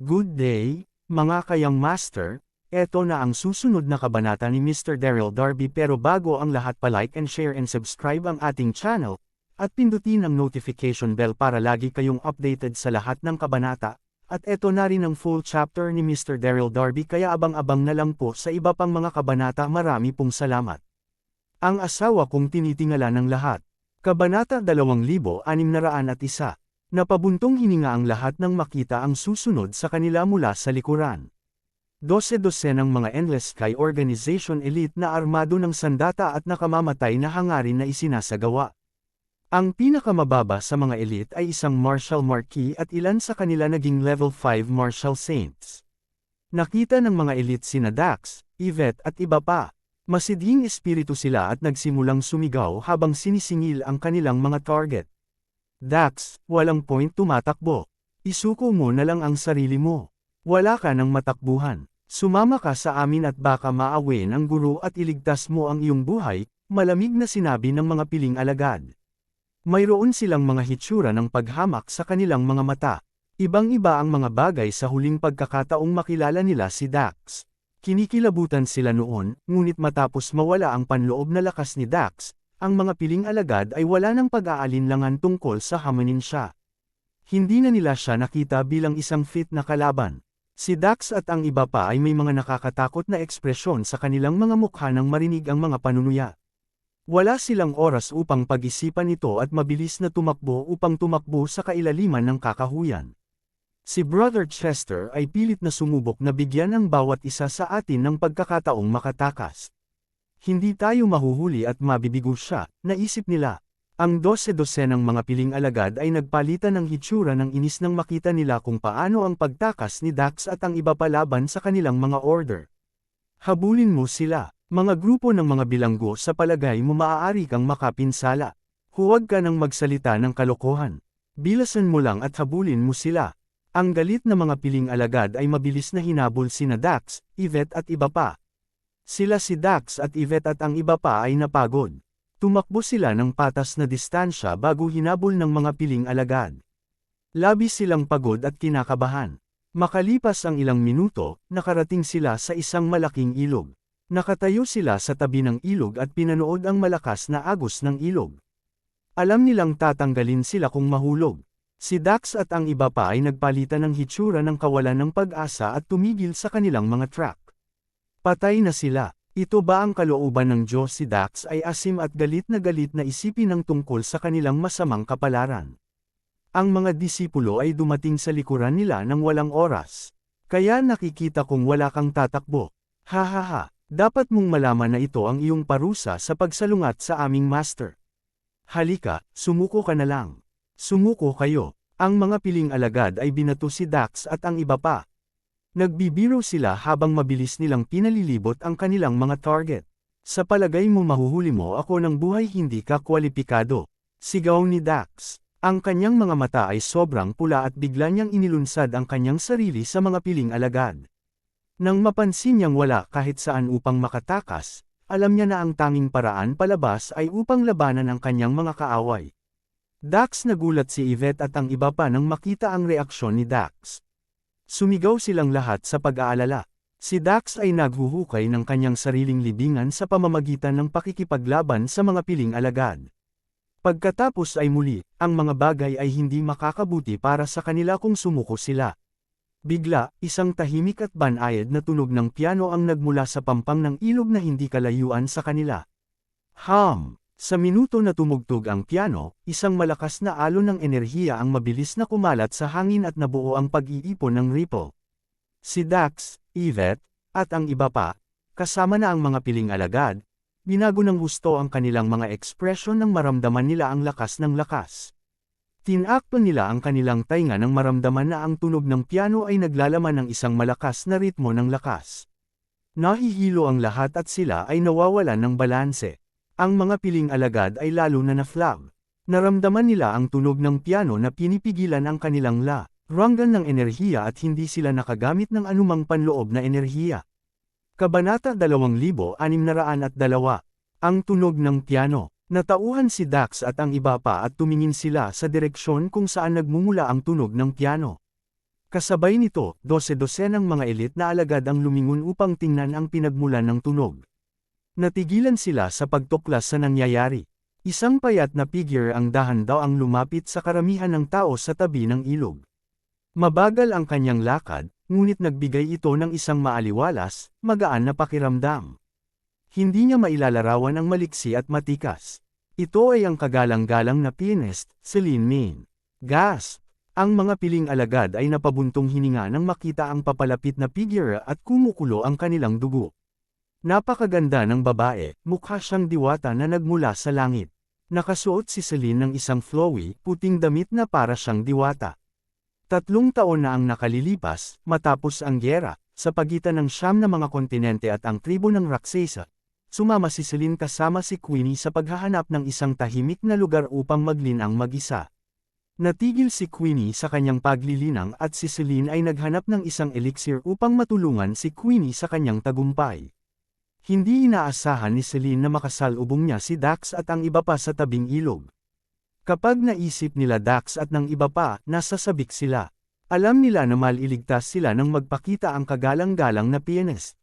Good day, mga kayang master, eto na ang susunod na kabanata ni Mr. Daryl Darby pero bago ang lahat pa-like and share and subscribe ang ating channel, at pindutin ang notification bell para lagi kayong updated sa lahat ng kabanata, at eto na rin ang full chapter ni Mr. Daryl Darby kaya abang-abang na lang po sa iba pang mga kabanata. Marami pong salamat. Ang asawa kong tinitingala ng lahat. Kabanata 2601. Napabuntong hininga ang lahat nang makita ang susunod sa kanila mula sa likuran. 12 ng mga Endless Sky Organization elite na armado ng sandata at nakamamatay na hangarin na isinasagawa. Ang pinakamababa sa mga elite ay isang Martial Marquis at ilan sa kanila naging level 5 Martial Saints. Nakita ng mga elite sina Dax, Yvette at iba pa. Masidhing espiritu sila at nagsimulang sumigaw habang sinisingil ang kanilang mga target. Dax, walang point tumatakbo. Isuko mo na lang ang sarili mo. Wala ka ng matakbuhan. Sumama ka sa amin at baka maawin ang guro at iligtas mo ang iyong buhay, malamig na sinabi ng mga piling alagad. Mayroon silang mga hitsura ng paghamak sa kanilang mga mata. Ibang-iba ang mga bagay sa huling pagkakataong makilala nila si Dax. Kinikilabutan sila noon, ngunit matapos mawala ang panloob na lakas ni Dax, ang mga piling alagad ay wala ng pag-aalinlangan tungkol sa hamanin siya. Hindi na nila siya nakita bilang isang fit na kalaban. Si Dax at ang iba pa ay may mga nakakatakot na ekspresyon sa kanilang mga mukha nang marinig ang mga panunuya. Wala silang oras upang pag-isipan ito at mabilis na tumakbo upang tumakbo sa kailaliman ng kakahuyan. Si Brother Chester ay pilit na sumubok na bigyan ang bawat isa sa atin ng pagkakataong makatakas. Hindi tayo mahuhuli at mabibigo siya, naisip nila. Ang 12 ng mga piling alagad ay nagpalitan ng hitsura ng inis nang makita nila kung paano ang pagtakas ni Dax at ang iba pa laban sa kanilang mga order. Habulin mo sila, mga grupo ng mga bilanggo sa palagay mo maaari kang makapinsala. Huwag ka nang magsalita ng kalokohan. Bilasan mo lang at habulin mo sila. Ang galit na mga piling alagad ay mabilis na hinabol sina Dax, Yvette at iba pa. Sila si Dax at Yvette at ang iba pa ay napagod. Tumakbo sila ng patas na distansya bago hinabol ng mga piling alagad. Labis silang pagod at kinakabahan. Makalipas ang ilang minuto, nakarating sila sa isang malaking ilog. Nakatayo sila sa tabi ng ilog at pinanood ang malakas na agos ng ilog. Alam nilang tatanggalin sila kung mahulog. Si Dax at ang iba pa ay nagpalitan ng hitsura ng kawalan ng pag-asa at tumigil sa kanilang mga track. Patay na sila. Ito ba ang kalooban ng Diyos? Si Dax ay asim at galit na isipin ng tungkol sa kanilang masamang kapalaran. Ang mga disipulo ay dumating sa likuran nila nang walang oras. Kaya nakikita kong wala kang tatakbo. Hahaha, dapat mong malaman na ito ang iyong parusa sa pagsalungat sa aming master. Halika, sumuko ka na lang. Sumuko kayo. Ang mga piling alagad ay binato si Dax at ang iba pa. Nagbibiro sila habang mabilis nilang pinalilibot ang kanilang mga target. Sa palagay mo mahuhuli mo ako ng buhay, hindi ka kwalipikado. Sigaw ni Dax. Ang kanyang mga mata ay sobrang pula at bigla niyang inilunsad ang kanyang sarili sa mga piling alagad. Nang mapansin niyang wala kahit saan upang makatakas, alam niya na ang tanging paraan palabas ay upang labanan ang kanyang mga kaaway. Dax, nagulat si Yvette at ang iba pa nang makita ang reaksyon ni Dax. Sumigaw silang lahat sa pag-aalala. Si Dax ay naghuhukay ng kanyang sariling libingan sa pamamagitan ng pakikipaglaban sa mga piling alagad. Pagkatapos ay muli, ang mga bagay ay hindi makakabuti para sa kanila kung sumuko sila. Bigla, isang tahimik at banayad na tunog ng piano ang nagmula sa pampang ng ilog na hindi kalayuan sa kanila. Sa minuto na tumugtog ang piano, isang malakas na alon ng enerhiya ang mabilis na kumalat sa hangin at nabuo ang pag-iipon ng ripple. Si Dax, Yvette, at ang iba pa, kasama na ang mga piling alagad, binago ng husto ang kanilang mga ekspresyon nang maramdaman nila ang lakas ng lakas. Tinakto nila ang kanilang tainga nang maramdaman na ang tunog ng piano ay naglalaman ng isang malakas na ritmo ng lakas. Nahihilo ang lahat at sila ay nawawalan ng balanse. Ang mga piling alagad ay lalo na na-flab. Naramdaman nila ang tunog ng piano na pinipigilan ang kanilang ranggan ng enerhiya at hindi sila nakagamit ng anumang panloob na enerhiya. Kabanata 2602. Ang tunog ng piano. Natauhan si Dax at ang iba pa at tumingin sila sa direksyon kung saan nagmumula ang tunog ng piano. Kasabay nito, 12-dosenang mga elite na alagad ang lumingon upang tingnan ang pinagmulan ng tunog. Natigilan sila sa pagtuklas sa nangyayari. Isang payat na figure ang dahan-daw ang lumapit sa karamihan ng tao sa tabi ng ilog. Mabagal ang kanyang lakad, ngunit nagbigay ito ng isang maaliwalas, magaan na pakiramdam. Hindi niya mailalarawan ang maliksi at matikas. Ito ay ang kagalang-galang na pianist, Celine Main. Gasp! Ang mga piling alagad ay napabuntong hininga nang makita ang papalapit na figure at kumukulo ang kanilang dugo. Napakaganda ng babae, mukha siyang diwata na nagmula sa langit. Nakasuot si Celine ng isang flowy, puting damit na para siyang diwata. 3 taon na ang nakalilipas, matapos ang gyera, sa pagitan ng siyam na mga kontinente at ang tribo ng Raksasa. Sumama si Celine kasama si Queenie sa paghahanap ng isang tahimik na lugar upang maglinang mag-isa. Natigil si Queenie sa kanyang paglilinang at si Celine ay naghanap ng isang elixir upang matulungan si Queenie sa kanyang tagumpay. Hindi inaasahan ni Celine na makasalubong niya si Dax at ang iba pa sa tabing ilog. Kapag naisip nila Dax at ng iba pa, nasasabik sila. Alam nila na maliligtas sila nang magpakita ang kagalang-galang na pianist.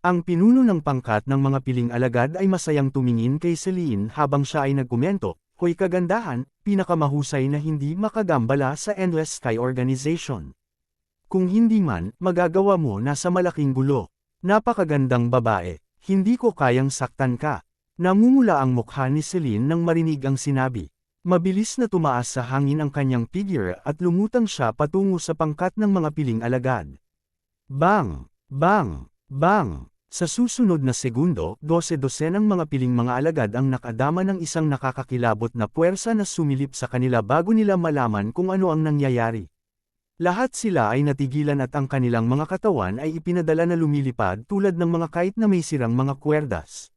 Ang pinuno ng pangkat ng mga piling alagad ay masayang tumingin kay Celine habang siya ay nagkomento, "Hoy kagandahan, pinakamahusay na hindi makagambala sa Endless Sky Organization. Kung hindi man, magagawa mo na sa malaking gulo. Napakagandang babae, hindi ko kayang saktan ka." Namumula ang mukha ni Celine nang marinig ang sinabi. Mabilis na tumaas sa hangin ang kanyang figure at lumutang siya patungo sa pangkat ng mga piling alagad. Bang! Bang! Bang! Sa susunod na segundo, 12-dosenang mga piling mga alagad ang nakadama ng isang nakakakilabot na puwersa na sumilip sa kanila bago nila malaman kung ano ang nangyayari. Lahat sila ay natigilan at ang kanilang mga katawan ay ipinadala na lumilipad tulad ng mga kite na may sirang mga kwerdas.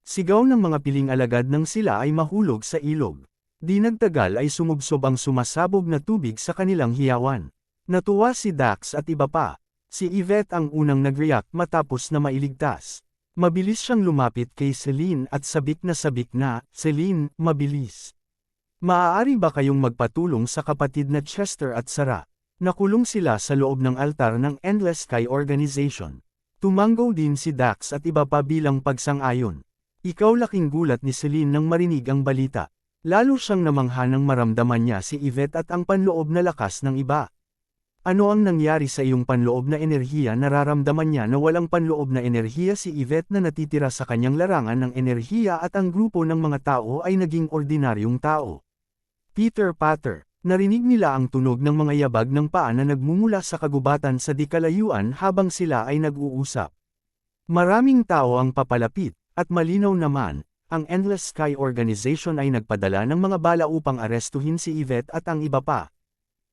Sigaw ng mga piling alagad nang sila ay mahulog sa ilog. Di nagtagal ay sumubsob ang sumasabog na tubig sa kanilang hiyawan. Natuwa si Dax at iba pa. Si Yvette ang unang nag-react matapos na mailigtas. Mabilis siyang lumapit kay Celine at sabik na, "Celine, mabilis. Maaari ba kayong magpatulong sa kapatid na Chester at Sarah? Nakulong sila sa loob ng altar ng Endless Sky Organization." Tumanggaw din si Dax at iba pa bilang pagsang-ayon. Ikaw laking gulat ni Celine nang marinig ang balita. Lalo siyang namangha nang maramdaman niya si Yvette at ang panloob na lakas ng iba. Ano ang nangyari sa iyong panloob na enerhiya? Nararamdaman niya na walang panloob na enerhiya si Yvette na natitira sa kanyang larangan ng enerhiya at ang grupo ng mga tao ay naging ordinaryong tao. Peter Patter, narinig nila ang tunog ng mga yabag ng paa na nagmumula sa kagubatan sa di kalayuan habang sila ay nag-uusap. Maraming tao ang papalapit, at malinaw naman, ang Endless Sky Organization ay nagpadala ng mga bala upang arestuhin si Yvette at ang iba pa.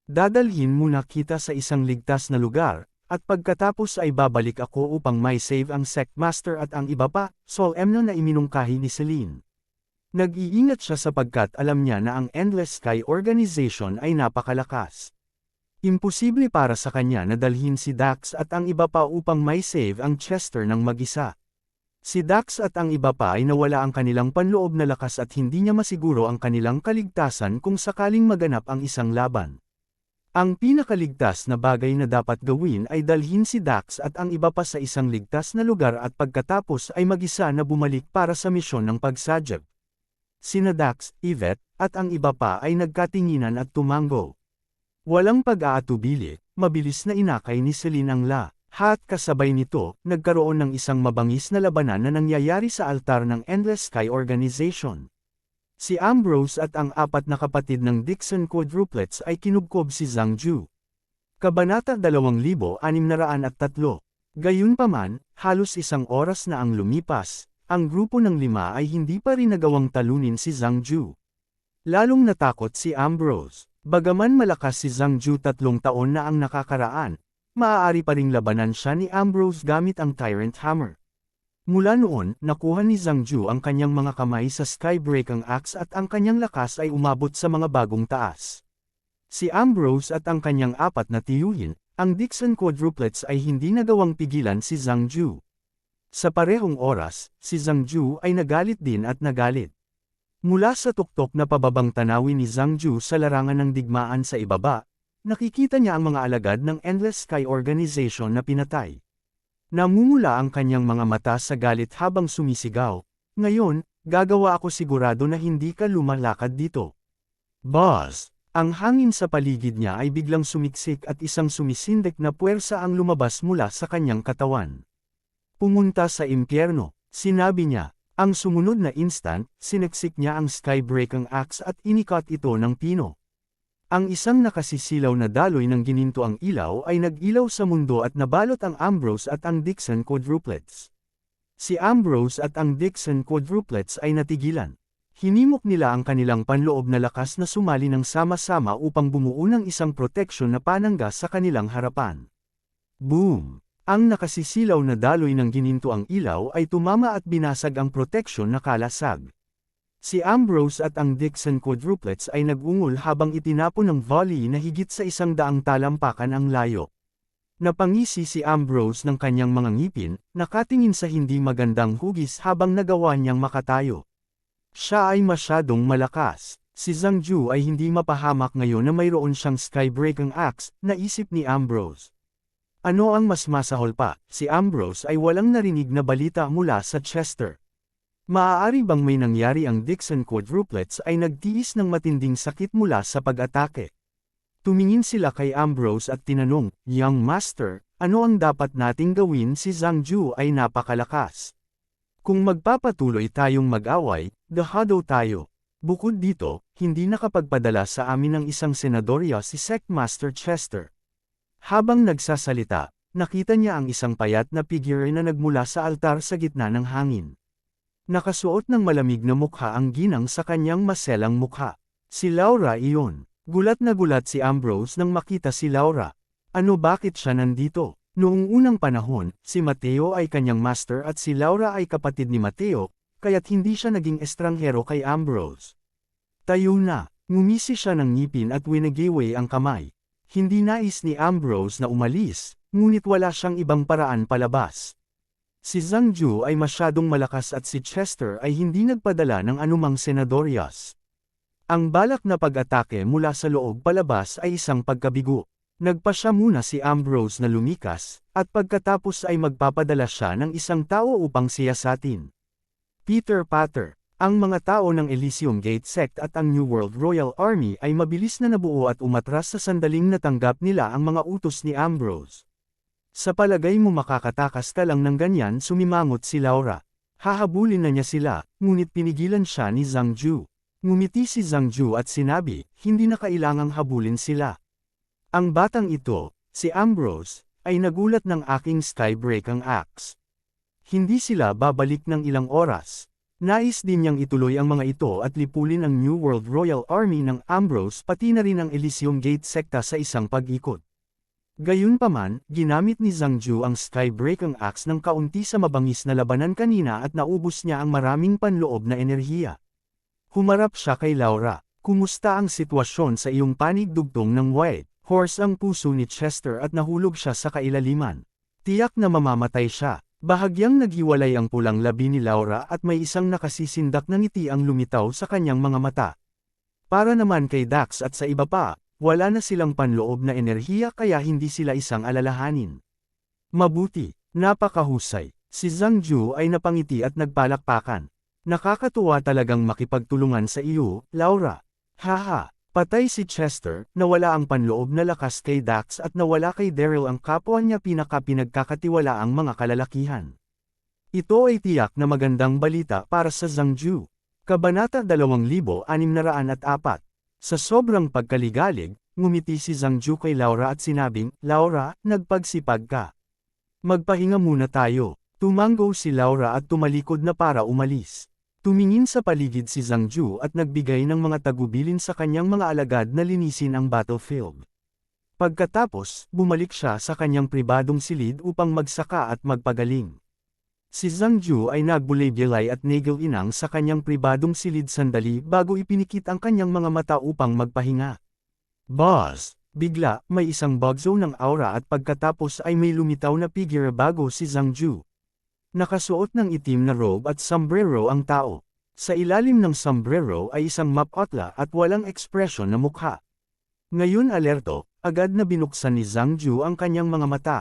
Dadalhin muna kita sa isang ligtas na lugar, at pagkatapos ay babalik ako upang may save ang Sectmaster at ang iba pa, solemn na iminungkahi ni Celine. Nag-iingat siya sapagkat alam niya na ang Endless Sky Organization ay napakalakas. Imposible para sa kanya na dalhin si Dax at ang iba pa upang may save ang Chester ng mag-isa. Si Dax at ang iba pa ay nawala ang kanilang panloob na lakas at hindi niya masiguro ang kanilang kaligtasan kung sakaling maganap ang isang laban. Ang pinakaligtas na bagay na dapat gawin ay dalhin si Dax at ang iba pa sa isang ligtas na lugar at pagkatapos ay mag-isa na bumalik para sa misyon ng pagsadyag. Sina Dax, Yvette, at ang iba pa ay nagkatinginan at tumanggo. Walang pag-aatubili, mabilis na inakay ni Celine ang lahat kasabay nito, nagkaroon ng isang mabangis na labanan na nangyayari sa altar ng Endless Sky Organization. Si Ambrose at ang 4 na kapatid ng Dixon Quadruplets ay kinubkob si Zhang Ju. Kabanata 2603. Gayunpaman, halos 1 oras na ang lumipas, ang grupo ng 5 ay hindi pa rin nagawang talunin si Zhang Ju. Lalong natakot si Ambrose. Bagaman malakas si Zhang Ju 3 taon na ang nakakaraan, maaari pa ring labanan siya ni Ambrose gamit ang Tyrant Hammer. Mula noon, nakuha ni Zhang Ju ang kanyang mga kamay sa Skybreaking Axe at ang kanyang lakas ay umabot sa mga bagong taas. Si Ambrose at ang kanyang 4 na tiyuhin, ang Dixon Quadruplets ay hindi nagawang pigilan si Zhang Ju. Sa parehong oras, si Zhang Ju ay nagalit din at nagalit. Mula sa tuktok na pababang tanawin ni Zhang Ju sa larangan ng digmaan sa ibaba, nakikita niya ang mga alagad ng Endless Sky Organization na pinatay. Namumula ang kanyang mga mata sa galit habang sumisigaw, "Ngayon, gagawa ako sigurado na hindi ka lumalakad dito." Boss! Ang hangin sa paligid niya ay biglang sumiksik at isang sumisindik na puwersa ang lumabas mula sa kanyang katawan. Pumunta sa impyerno, sinabi niya. Ang sumunod na instant, sineksik niya ang Skybreaking Axe at inikat ito ng pino. Ang isang nakasisilaw na daloy ng gininto ang ilaw ay nag-ilaw sa mundo at nabalot ang Ambrose at ang Dixon quadruplets. Si Ambrose at ang Dixon quadruplets ay natigilan. Hinimok nila ang kanilang panloob na lakas na sumali ng sama-sama upang bumuo ng isang proteksyon na panangga sa kanilang harapan. Boom! Ang nakasisilaw na daloy ng gininto ang ilaw ay tumama at binasag ang proteksyon na kalasag. Si Ambrose at ang Dixon quadruplets ay nag-ungol habang itinapon ng volley na higit sa 100 talampakan ang layo. Napangisi si Ambrose ng kanyang mga ngipin, nakatingin sa hindi magandang hugis habang nagawa niyang makatayo. Siya ay masyadong malakas. Si Zhang Ju ay hindi mapahamak ngayon na mayroon siyang Skybreaking Axe, naisip ni Ambrose. Ano ang mas masahol pa, si Ambrose ay walang narinig na balita mula sa Chester. Maaari bang may nangyari ang Dixon quadruplets ay nagtiis ng matinding sakit mula sa pag-atake? Tumingin sila kay Ambrose at tinanong, "Young Master, ano ang dapat nating gawin? Si Zhang Ju ay napakalakas. Kung magpapatuloy tayong mag-away, dahado tayo." Bukod dito, hindi nakapagpadala sa amin ng isang senadorya si Sectmaster Chester. Habang nagsasalita, nakita niya ang isang payat na figure na nagmula sa altar sa gitna ng hangin. Nakasuot ng malamig na mukha ang ginang sa kanyang maselang mukha. Si Laura iyon. Gulat na gulat si Ambrose nang makita si Laura. Ano, bakit siya nandito? Noong unang panahon, si Mateo ay kanyang master at si Laura ay kapatid ni Mateo, kaya't hindi siya naging estranghero kay Ambrose. Tayo na, ngumisi siya ng ngipin at winagiway ang kamay. Hindi nais ni Ambrose na umalis, ngunit wala siyang ibang paraan palabas. Si Zhang Ju ay masyadong malakas at si Chester ay hindi nagpadala ng anumang senadoryas. Ang balak na pag-atake mula sa loob palabas ay isang pagkabigo. Nagpa siya muna si Ambrose na lumikas, at pagkatapos ay magpapadala siya ng isang tao upang siyasatin. Peter Patter, ang mga tao ng Elysium Gate Sect at ang New World Royal Army ay mabilis na nabuo at umatras sa sandaling natanggap nila ang mga utos ni Ambrose. Sa palagay mo makakatakas ka lang ng ganyan, sumimangot si Laura. Hahabulin na niya sila, ngunit pinigilan siya ni Zhang Ju. Ngumiti si Zhang Ju at sinabi, hindi na kailangang habulin sila. Ang batang ito, si Ambrose, ay nagulat ng aking Skybreaking Axe. Hindi sila babalik ng ilang oras. Nais din niyang ituloy ang mga ito at lipulin ang New World Royal Army ng Ambrose pati na rin ang Elysium Gate sekta sa isang pag-ikot. Gayunpaman, ginamit ni Zhang Ju ang Skybreaking Axe ng kaunti sa mabangis na labanan kanina at naubos niya ang maraming panloob na enerhiya. Humarap siya kay Laura. Kumusta ang sitwasyon sa iyong panig? Dugtong ng White Horse ang puso ni Chester at nahulog siya sa kailaliman. Tiyak na mamamatay siya. Bahagyang naghiwalay ang pulang labi ni Laura at may isang nakasisindak na ngiti ang lumitaw sa kanyang mga mata. Para naman kay Dax at sa iba pa, wala na silang panloob na enerhiya kaya hindi sila isang alalahanin. Mabuti, napakahusay. Si Zhang Ju ay napangiti at nagpalakpakan. Nakakatuwa talagang makipagtulungan sa iyo, Laura. Haha, patay si Chester, nawala ang panloob na lakas kay Dax at nawala kay Daryl ang kapwa niya pinagkakatiwalaang mga kalalakihan. Ito ay tiyak na magandang balita para sa Zhang Ju. Kabanata 2604. Sa sobrang pagkaligalig, ngumiti si Zhang Ju kay Laura at sinabing, Laura, nagpagsipag ka. Magpahinga muna tayo. Tumango si Laura at tumalikod na para umalis. Tumingin sa paligid si Zhang Ju at nagbigay ng mga tagubilin sa kanyang mga alagad na linisin ang battlefield. Pagkatapos, bumalik siya sa kanyang pribadong silid upang magsaka at magpagaling. Si Zhang Ju ay nagbulay-bilay at nagil-inang sa kanyang pribadong silid sandali bago ipinikit ang kanyang mga mata upang magpahinga. Boss! Bigla, may isang bugzo ng aura at pagkatapos ay may lumitaw na figure bago si Zhang Ju. Nakasuot ng itim na robe at sombrero ang tao. Sa ilalim ng sombrero ay isang mapotla at walang ekspresyon na mukha. Ngayon alerto, agad na binuksan ni Zhang Ju ang kanyang mga mata.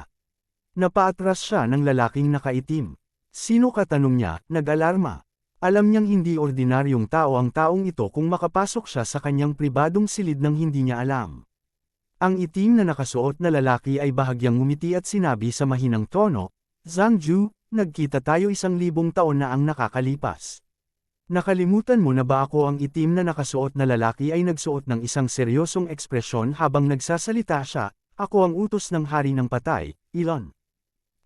Napaatras siya ng lalaking nakaitim. Sino ka, tanong niya, nag-alarma. Alam niyang hindi ordinaryong tao ang taong ito kung makapasok siya sa kanyang pribadong silid nang hindi niya alam. Ang itim na nakasuot na lalaki ay bahagyang ngumiti at sinabi sa mahinang tono, Zhang Ju, nagkita tayo 1,000 taon na ang nakakalipas. Nakalimutan mo na ba ako? Ang itim na nakasuot na lalaki ay nagsuot ng isang seryosong ekspresyon habang nagsasalita siya, ako ang utos ng hari ng patay, Elon.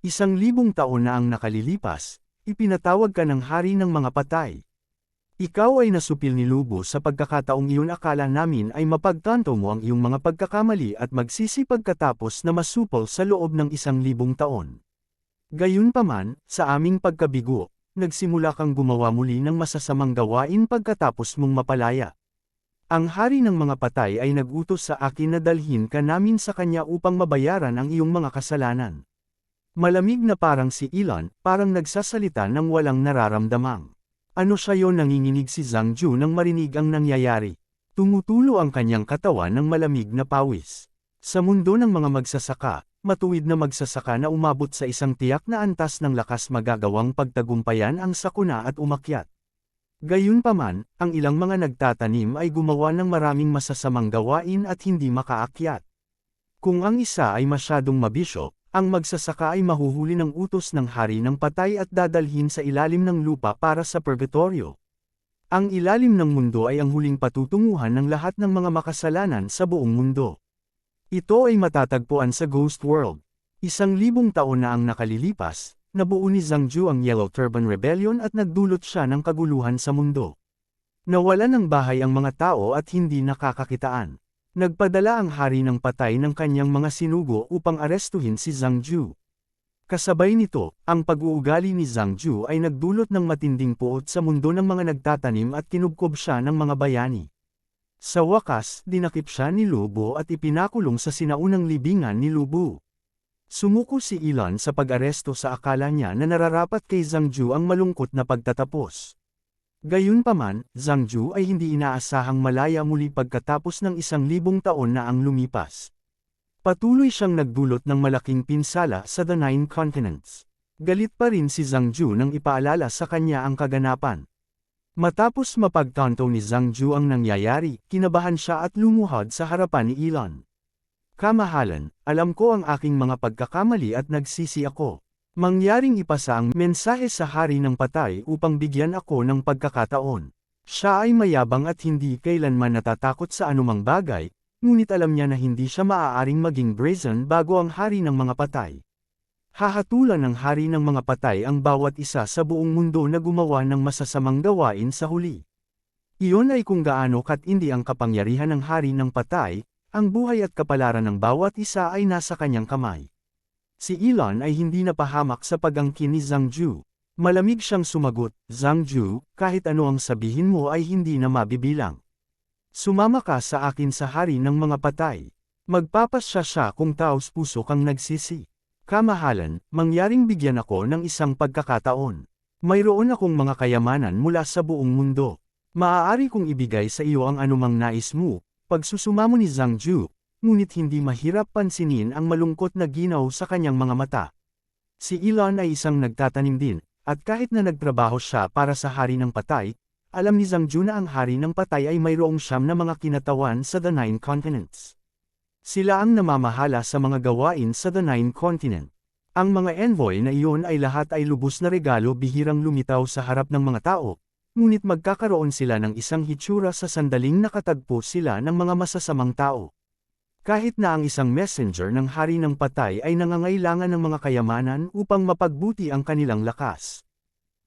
1,000 taon na ang nakalilipas, ipinatawag ka ng hari ng mga patay. Ikaw ay nasupil ni Lubo sa pagkakataong iyon. Akala namin ay mapagtanto mo ang iyong mga pagkakamali at magsisi pagkatapos na masupol sa loob ng 1,000 taon. Gayunpaman, sa aming pagkabigo, nagsimula kang gumawa muli ng masasamang gawain pagkatapos mong mapalaya. Ang hari ng mga patay ay nag-utos sa akin na dalhin ka namin sa kanya upang mabayaran ang iyong mga kasalanan. Malamig na parang si Elon, parang nagsasalita ng walang nararamdamang. Ano siya yon? Nanginginig si Zhang Ju nang marinig ang nangyayari. Tumutulo ang kanyang katawan ng malamig na pawis. Sa mundo ng mga magsasaka, matuwid na magsasaka na umabot sa isang tiyak na antas ng lakas magagawang pagtagumpayan ang sakuna at umakyat. Gayunpaman, ang ilang mga nagtatanim ay gumawa ng maraming masasamang gawain at hindi makaakyat. Kung ang isa ay masyadong mabisyo, ang magsasaka ay mahuhuli ng utos ng hari ng patay at dadalhin sa ilalim ng lupa para sa purgatorio. Ang ilalim ng mundo ay ang huling patutunguhan ng lahat ng mga makasalanan sa buong mundo. Ito ay matatagpuan sa Ghost World. 1,000 taon na ang nakalilipas, nabuo ni Zhang Ju ang Yellow Turban Rebellion at nagdulot siya ng kaguluhan sa mundo. Nawalan ng bahay ang mga tao at hindi nakakakitaan. Nagpadala ang hari ng patay ng kanyang mga sinugo upang arestuhin si Zhang Ju. Kasabay nito, ang pag-uugali ni Zhang Ju ay nagdulot ng matinding puot sa mundo ng mga nagtatanim at kinubkob siya ng mga bayani. Sa wakas, dinakip siya ni Lubo at ipinakulong sa sinaunang libingan ni Lubo. Sumuko si Elon sa pag-aresto sa akala niya na nararapat kay Zhang Ju ang malungkot na pagtatapos. Gayunpaman, Zhang Ju ay hindi inaasahang malaya muli pagkatapos ng 1,000 taon na ang lumipas. Patuloy siyang nagdulot ng malaking pinsala sa The 9 Continents. Galit pa rin si Zhang Ju nang ipaalala sa kanya ang kaganapan. Matapos mapagtanto ni Zhang Ju ang nangyayari, kinabahan siya at lumuhod sa harapan ni Elon. Kamahalan, alam ko ang aking mga pagkakamali at nagsisi ako. Mangyaring ipasa ang mensahe sa hari ng patay upang bigyan ako ng pagkakataon. Siya ay mayabang at hindi kailanman natatakot sa anumang bagay, ngunit alam niya na hindi siya maaaring maging brazen bago ang hari ng mga patay. Hahatulan ng hari ng mga patay ang bawat isa sa buong mundo na gumawa ng masasamang gawain sa huli. Iyon ay kung gaano katindi ang kapangyarihan ng hari ng patay, ang buhay at kapalaran ng bawat isa ay nasa kanyang kamay. Si Elon ay hindi napahamak sa pag-angkin ni Zhang Ju. Malamig siyang sumagot, Zhang Ju, kahit ano ang sabihin mo ay hindi na mabibilang. Sumama ka sa akin sa hari ng mga patay. Magpapasya siya kung taos puso kang nagsisi. Kamahalan, mangyaring bigyan ako ng isang pagkakataon. Mayroon akong mga kayamanan mula sa buong mundo. Maaari kong ibigay sa iyo ang anumang nais mo, pagsusumamo ni Zhang Ju, ngunit hindi mahirap pansinin ang malungkot na ginaw sa kanyang mga mata. Si Elon ay isang nagtatanim din, at kahit na nagtrabaho siya para sa hari ng patay, alam ni Zhang Ju na ang hari ng patay ay mayroong 9 na mga kinatawan sa The 9 Continents. Sila ang namamahala sa mga gawain sa The 9 Continent. Ang mga envoy na iyon ay lahat ay lubos na regalo bihirang lumitaw sa harap ng mga tao, ngunit magkakaroon sila ng isang hitsura sa sandaling nakatagpo sila ng mga masasamang tao. Kahit na ang isang messenger ng hari ng patay ay nangangailangan ng mga kayamanan upang mapagbuti ang kanilang lakas.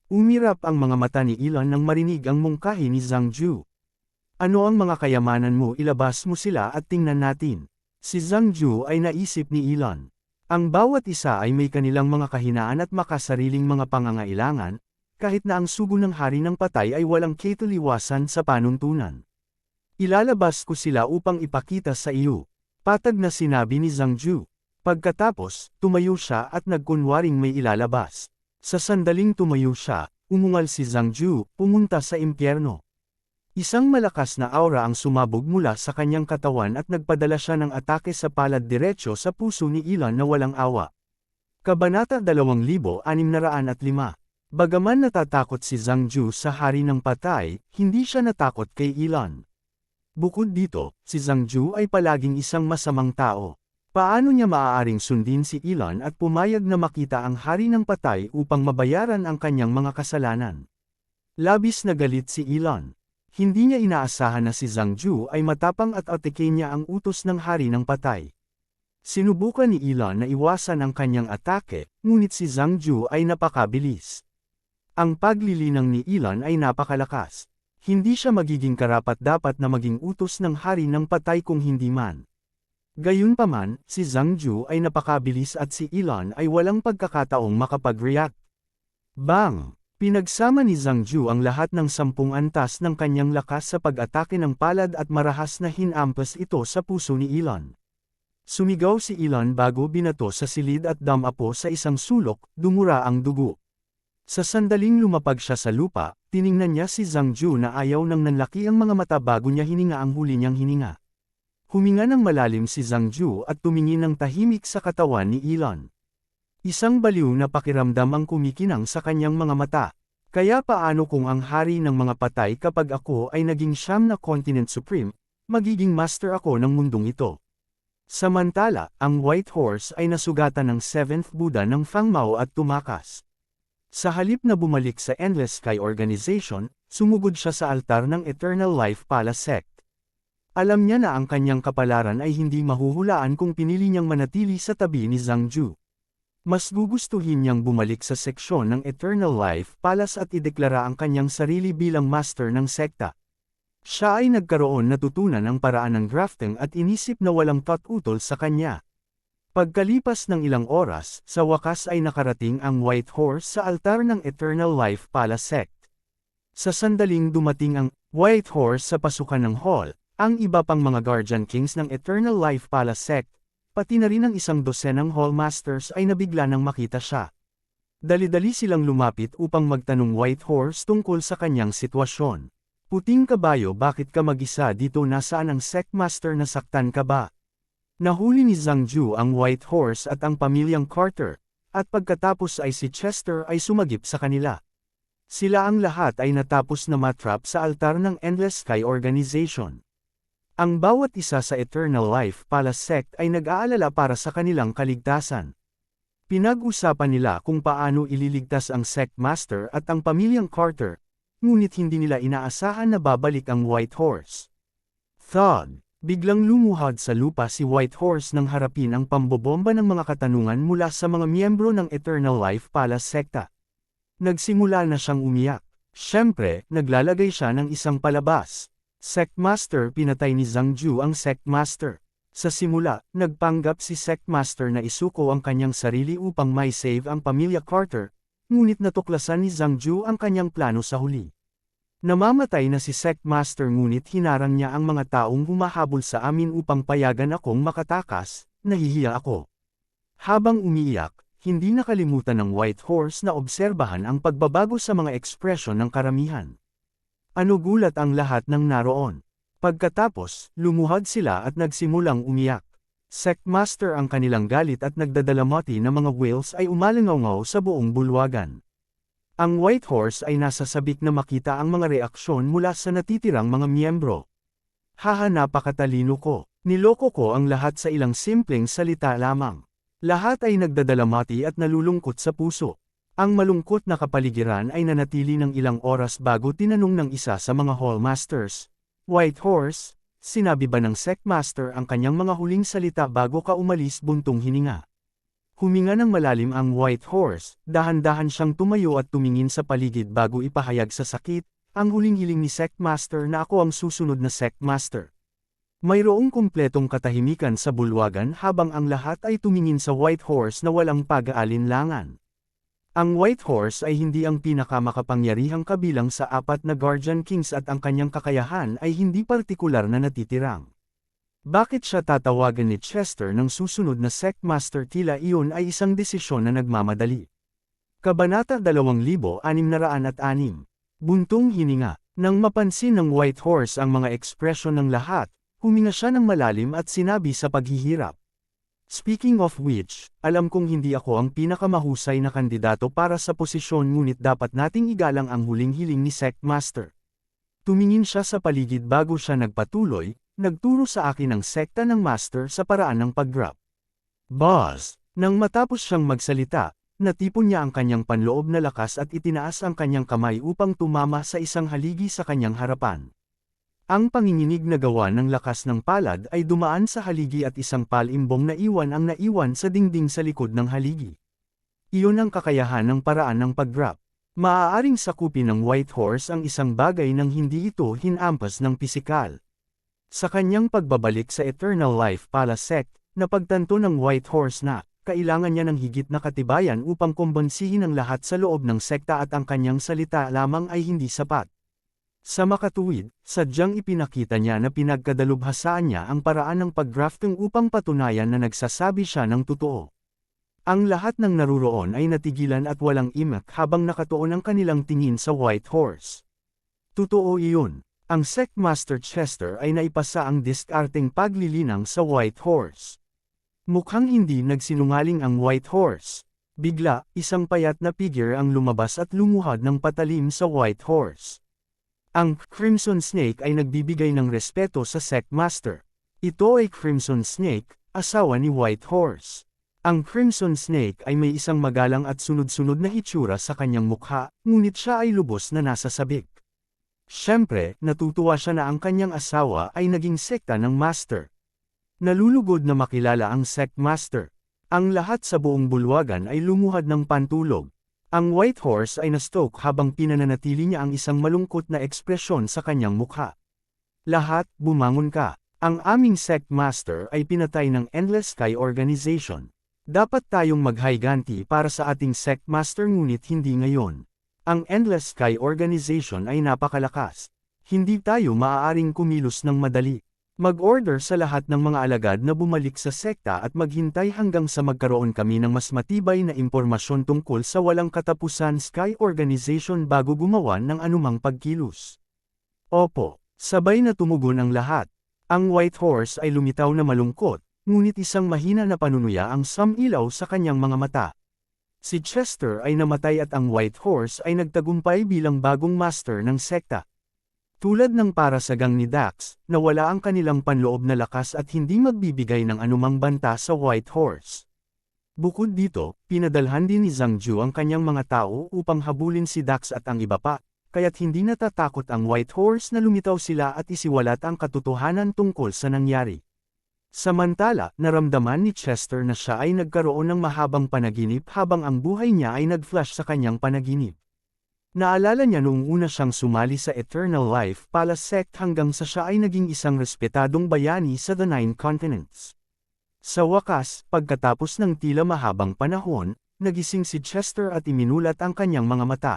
Umirap ang mga mata ni Elon nang marinig ang mungkahi ni Zhang Ju. Ano ang mga kayamanan mo? Ilabas mo sila at tingnan natin. Si Zhang Ju ay naisip ni Elon. Ang bawat isa ay may kanilang mga kahinaan at makasariling mga pangangailangan, kahit na ang sugo ng hari ng patay ay walang ketaliwasan sa panuntunan. Ilalabas ko sila upang ipakita sa iyo. Patag na sinabi ni Zhang Ju. Pagkatapos, tumayo siya at nagkunwaring may ilalabas. Sa sandaling tumayo siya, umungal si Zhang Ju, pumunta sa impyerno. Isang malakas na aura ang sumabog mula sa kanyang katawan at nagpadala siya ng atake sa palad diretso sa puso ni Elon na walang awa. Kabanata 2605. Bagaman natatakot si Zhang Ju sa hari ng patay, hindi siya natakot kay Elon. Bukod dito, si Zhang Ju ay palaging isang masamang tao. Paano niya maaaring sundin si Elon at pumayag na makita ang hari ng patay upang mabayaran ang kanyang mga kasalanan? Labis na galit si Elon. Hindi niya inaasahan na si Zhang Ju ay matapang at atakein niya ang utos ng hari ng patay. Sinubukan ni Elon na iwasan ang kanyang atake, ngunit si Zhang Ju ay napakabilis. Ang paglilinang ni Elon ay napakalakas. Hindi siya magiging karapat-dapat na maging utos ng hari ng patay kung hindi man. Gayunpaman, si Zhang Ju ay napakabilis at si Elon ay walang pagkakataong makapag-react. Bang! Pinagsama ni Zhang Ju ang lahat ng 10 antas ng kanyang lakas sa pag-atake ng palad at marahas na hinampas ito sa puso ni Elon. Sumigaw si Elon bago binato sa silid at damapo sa isang sulok, dumura ang dugo. Sa sandaling lumapag siya sa lupa, tiningnan niya si Zhang Ju na ayaw nang nanlaki ang mga mata bago niya hininga ang huli niyang hininga. Huminga ng malalim si Zhang Ju at tumingin ng tahimik sa katawan ni Elon. Isang baliw na pakiramdam ang kumikinang sa kanyang mga mata. Kaya paano kung ang hari ng mga patay kapag ako ay naging siyam na Continent Supreme, magiging master ako ng mundong ito. Samantala, ang White Horse ay nasugatan ng 7th Buddha ng Fang Mao at tumakas. Sa halip na bumalik sa Endless Sky Organization, sumugod siya sa altar ng Eternal Life Palace Sect. Alam niya na ang kanyang kapalaran ay hindi mahuhulaan kung pinili niyang manatili sa tabi ni Zhang Ju. Mas gugustuhin niyang bumalik sa seksyon ng Eternal Life Palace at ideklara ang kanyang sarili bilang master ng sekta. Siya ay nagkaroon natutunan ang paraan ng grafting at inisip na walang tututol sa kanya. Pagkalipas ng ilang oras, sa wakas ay nakarating ang White Horse sa altar ng Eternal Life Palace Sect. Sa sandaling dumating ang White Horse sa pasukan ng hall, ang iba pang mga Guardian Kings ng Eternal Life Palace Sect, pati na rin ang 12 Hall Masters ay nabigla nang makita siya. Dali-dali silang lumapit upang magtanong White Horse tungkol sa kanyang sitwasyon. Puting kabayo, bakit ka mag-isa dito? Nasaan ang Sect Master? Nasaktan ka ba? Nahuli ni Zhang Ju ang White Horse at ang pamilyang Carter, at pagkatapos ay si Chester ay sumagip sa kanila. Sila ang lahat ay natapos na matrap sa altar ng Endless Sky Organization. Ang bawat isa sa Eternal Life Palace Sect ay nag-aalala para sa kanilang kaligtasan. Pinag-usapan nila kung paano ililigtas ang Sect Master at ang pamilyang Carter, ngunit hindi nila inaasahan na babalik ang White Horse. Thud! Biglang lumuhod sa lupa si White Horse nang harapin ang pambobomba ng mga katanungan mula sa mga miyembro ng Eternal Life Palace Sekta. Nagsimula na siyang umiyak. Siyempre, naglalagay siya ng isang palabas. Sect Master, pinatay ni Zhang Ju ang Sect Master. Sa simula, nagpanggap si Sect Master na isuko ang kanyang sarili upang may save ang pamilya Carter, ngunit natuklasan ni Zhang Ju ang kanyang plano sa huli. Namamatay na si Sect Master ngunit hinarang niya ang mga taong humahabol sa amin upang payagan akong makatakas, nahihiya ako. Habang umiiyak, hindi nakalimutan ng White Horse na obserbahan ang pagbabago sa mga ekspresyon ng karamihan. Ano gulat ang lahat ng naroon. Pagkatapos, lumuhod sila at nagsimulang umiyak. Sect Master ang kanilang galit at nagdadalamati na mga whales ay umalingaw sa buong bulwagan. Ang White Horse ay nasa sabik na makita ang mga reaksyon mula sa natitirang mga miyembro. Haha, napakatalino ko. Niloko ko ang lahat sa ilang simpleng salita lamang. Lahat ay nagdadalamati at nalulungkot sa puso. Ang malungkot na kapaligiran ay nanatili ng ilang oras bago tinanong ng isa sa mga Hall Masters, White Horse, sinabi ba ng Sect Master ang kanyang mga huling salita bago ka umalis? Buntong hininga. Huminga ng malalim ang White Horse, dahan-dahan siyang tumayo at tumingin sa paligid bago ipahayag sa sakit, ang huling hiling ni Sect Master na ako ang susunod na Sect Master. Mayroong kumpletong katahimikan sa bulwagan habang ang lahat ay tumingin sa White Horse na walang pag-aalinlangan. Ang White Horse ay hindi ang pinakamakapangyarihang kabilang sa 4 na Guardian Kings at ang kanyang kakayahan ay hindi partikular na natitirang. Bakit siya tatawagan ni Chester ng susunod na Sect Master? Tila iyon ay isang desisyon na nagmamadali. Kabanata 2606. Buntong hininga. Nang mapansin ng White Horse ang mga ekspresyon ng lahat, huminga siya ng malalim at sinabi sa paghihirap. Speaking of which, alam kong hindi ako ang pinakamahusay na kandidato para sa posisyon ngunit dapat nating igalang ang huling hiling ni Sect Master. Tumingin siya sa paligid bago siya nagpatuloy, nagturo sa akin ang sekta ng Master sa paraan ng pag-grab. Boss! Nang matapos siyang magsalita, natipon niya ang kanyang panloob na lakas at itinaas ang kanyang kamay upang tumama sa isang haligi sa kanyang harapan. Ang panginginig na gawa ng lakas ng palad ay dumaan sa haligi at isang palimbong na iwan ang naiwan sa dingding sa likod ng haligi. Iyon ang kakayahan ng paraan ng pag-grab. Maaaring sakupin ng White Horse ang isang bagay nang hindi ito hinampas ng pisikal. Sa kanyang pagbabalik sa Eternal Life Palace Sect, napagtanto ng White Horse na kailangan niya ng higit na katibayan upang kumbonsihin ang lahat sa loob ng sekta at ang kanyang salita lamang ay hindi sapat. Sa makatuwid, sadyang ipinakita niya na pinagkadalubhasaan niya ang paraan ng pag-grafting upang patunayan na nagsasabi siya ng totoo. Ang lahat ng naruroon ay natigilan at walang imak habang nakatuon ang kanilang tingin sa White Horse. Totoo iyon. Ang Sect Master Chester ay naipasa ang diskarteng paglilinang sa White Horse. Mukhang hindi nagsinungaling ang White Horse. Bigla, isang payat na figure ang lumabas at lumuhad ng patalim sa White Horse. Ang Crimson Snake ay nagbibigay ng respeto sa Sect Master. Ito ay Crimson Snake, asawa ni White Horse. Ang Crimson Snake ay may isang magalang at sunod-sunod na hitsura sa kanyang mukha, ngunit siya ay lubos na nasa sabik. Siyempre, natutuwa siya na ang kanyang asawa ay naging sekta ng Master. Nalulugod na makilala ang Sect Master. Ang lahat sa buong bulwagan ay lumuhad ng pantulog. Ang White Horse ay na-stoke habang pinananatili niya ang isang malungkot na ekspresyon sa kanyang mukha. Lahat, bumangon ka. Ang aming Sect Master ay pinatay ng Endless Sky Organization. Dapat tayong maghiganti para sa ating Sect Master ngunit hindi ngayon. Ang Endless Sky Organization ay napakalakas. Hindi tayo maaaring kumilos ng madali. Mag-order sa lahat ng mga alagad na bumalik sa sekta at maghintay hanggang sa magkaroon kami ng mas matibay na impormasyon tungkol sa walang katapusan Sky Organization bago gumawa ng anumang pagkilos. Opo, sabay na tumugon ang lahat. Ang White Horse ay lumitaw na malungkot, ngunit isang mahina na panunuya ang sumilaw sa kanyang mga mata. Si Chester ay namatay at ang White Horse ay nagtagumpay bilang bagong master ng sekta. Tulad ng parasagang ni Dax, nawala ang kanilang panloob na lakas at hindi magbibigay ng anumang banta sa White Horse. Bukod dito, pinadalhan din ni Zhang Ju ang kanyang mga tao upang habulin si Dax at ang iba pa, kaya't hindi natatakot ang White Horse na lumitaw sila at isiwalat ang katotohanan tungkol sa nangyari. Samantala, naramdaman ni Chester na siya ay nagkaroon ng mahabang panaginip habang ang buhay niya ay nag-flash sa kanyang panaginip. Naalala niya noong una siyang sumali sa Eternal Life Palace Sect hanggang sa siya ay naging isang respetadong bayani sa The Nine Continents. Sa wakas, pagkatapos ng tila mahabang panahon, nagising si Chester at iminulat ang kanyang mga mata.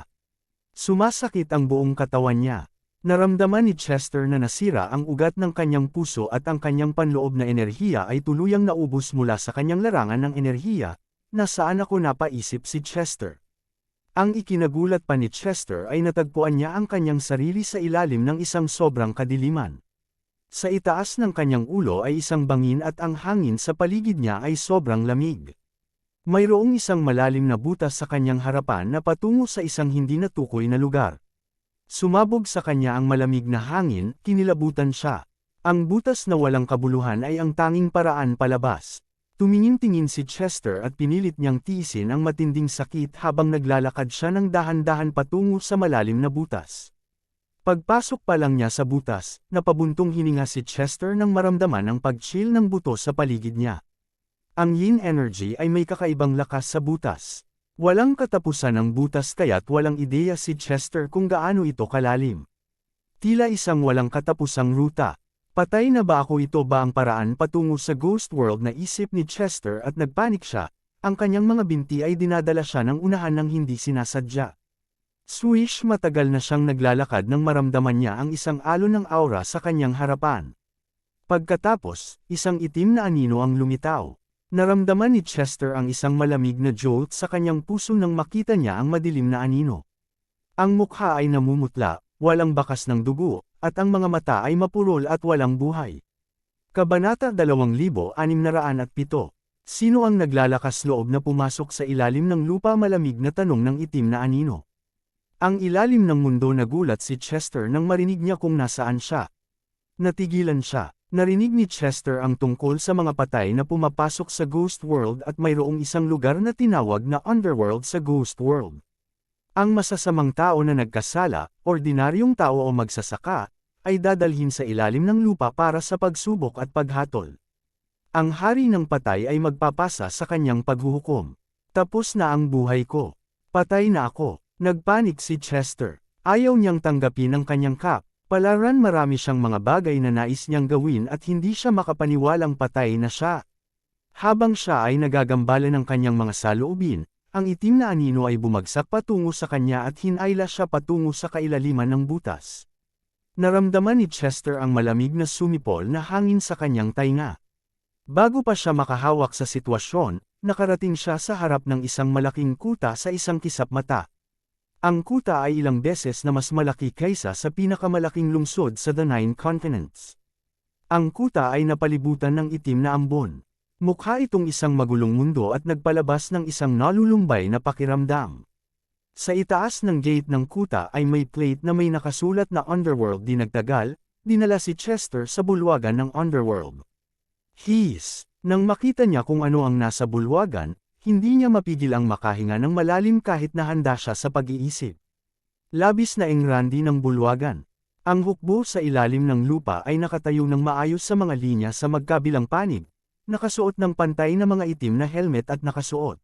Sumasakit ang buong katawan niya. Naramdaman ni Chester na nasira ang ugat ng kanyang puso at ang kanyang panloob na enerhiya ay tuluyang naubos mula sa kanyang larangan ng enerhiya. Nasaan ako napaisip si Chester? Ang ikinagulat pa ni Chester ay natagpuan niya ang kanyang sarili sa ilalim ng isang sobrang kadiliman. Sa itaas ng kanyang ulo ay isang bangin at ang hangin sa paligid niya ay sobrang lamig. Mayroong isang malalim na butas sa kanyang harapan na patungo sa isang hindi natukoy na lugar. Sumabog sa kanya ang malamig na hangin, kinilabutan siya. Ang butas na walang kabuluhan ay ang tanging paraan palabas. Tumingin-tingin si Chester at pinilit niyang tiisin ang matinding sakit habang naglalakad siya ng dahan-dahan patungo sa malalim na butas. Pagpasok pa lang niya sa butas, napabuntong hininga si Chester nang maramdaman ang pag-chill ng buto sa paligid niya. Ang yin energy ay may kakaibang lakas sa butas. Walang katapusan ang butas kaya't walang ideya si Chester kung gaano ito kalalim. Tila isang walang katapusang ruta. Patay na ba ako, ito ba ang paraan patungo sa ghost world na isip ni Chester at nagpanik siya, ang kanyang mga binti ay dinadala siya ng unahan ng hindi sinasadya. Swish, matagal na siyang naglalakad nang maramdaman niya ang isang alon ng aura sa kanyang harapan. Pagkatapos, isang itim na anino ang lumitaw. Naramdaman ni Chester ang isang malamig na jolt sa kanyang puso nang makita niya ang madilim na anino. Ang mukha ay namumutla, walang bakas ng dugo, at ang mga mata ay mapurol at walang buhay. Kabanata 2607. Sino ang naglalakas loob na pumasok sa ilalim ng lupa? Malamig na tanong ng itim na anino. Ang ilalim ng mundo. Nagulat si Chester nang marinig niya kung nasaan siya. Natigilan siya. Narinig ni Chester ang tungkol sa mga patay na pumapasok sa Ghost World at mayroong isang lugar na tinawag na Underworld sa Ghost World. Ang masasamang tao na nagkasala, ordinaryong tao o magsasaka, ay dadalhin sa ilalim ng lupa para sa pagsubok at paghatol. Ang hari ng patay ay magpapasa sa kanyang paghuhukom. Tapos na ang buhay ko. Patay na ako. Nagpanik si Chester. Ayaw niyang tanggapin ang kanyang kapalaran. Marami siyang mga bagay na nais niyang gawin at hindi siya makapaniwalang patay na siya. Habang siya ay nagagambala ng kanyang mga saloobin, ang itim na anino ay bumagsak patungo sa kanya at hinayla siya patungo sa kailaliman ng butas. Naramdaman ni Chester ang malamig na sumipol na hangin sa kanyang tainga. Bago pa siya makahawak sa sitwasyon, nakarating siya sa harap ng isang malaking kuta sa isang kisap mata. Ang kuta ay ilang beses na mas malaki kaysa sa pinakamalaking lungsod sa The Nine Continents. Ang kuta ay napalibutan ng itim na ambon. Mukha itong isang magulong mundo at nagpalabas ng isang nalulumbay na pakiramdam. Sa itaas ng gate ng kuta ay may plate na may nakasulat na Underworld. Di nagtagal, dinala si Chester sa bulwagan ng Underworld. Nang makita niya kung ano ang nasa bulwagan, hindi niya mapigil ang makahinga ng malalim kahit na handa siya sa pag-iisip. Labis na engrandi ng bulwagan. Ang hukbo sa ilalim ng lupa ay nakatayo ng maayos sa mga linya sa magkabilang panig, nakasuot ng pantay na mga itim na helmet at nakasuot.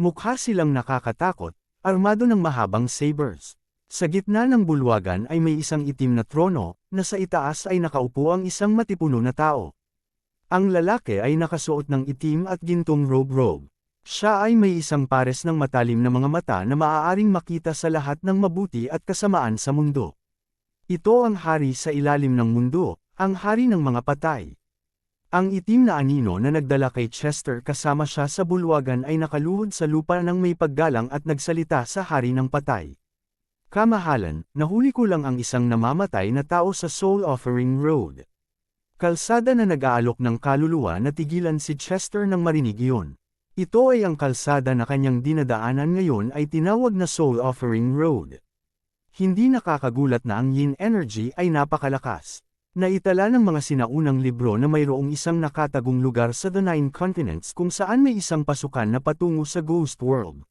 Mukha silang nakakatakot, armado ng mahabang sabers. Sa gitna ng bulwagan ay may isang itim na trono, na sa itaas ay nakaupo ang isang matipuno na tao. Ang lalaki ay nakasuot ng itim at gintong robe. Siya ay may isang pares ng matalim na mga mata na maaaring makita sa lahat ng mabuti at kasamaan sa mundo. Ito ang hari sa ilalim ng mundo, ang hari ng mga patay. Ang itim na anino na nagdala kay Chester kasama siya sa bulwagan ay nakaluhod sa lupa ng may paggalang at nagsalita sa hari ng patay. Kamahalan, nahuli ko lang ang isang namamatay na tao sa Soul Offering Road. Kalsada na nag-aalok ng kaluluwa. Natigilan si Chester nang marinig iyon. Ito ay ang kalsada na kanyang dinadaanan ngayon ay tinawag na Soul Offering Road. Hindi nakakagulat na ang yin energy ay napakalakas. Naitala ng mga sinaunang libro na mayroong isang nakatagong lugar sa The Nine Continents kung saan may isang pasukan na patungo sa Ghost World.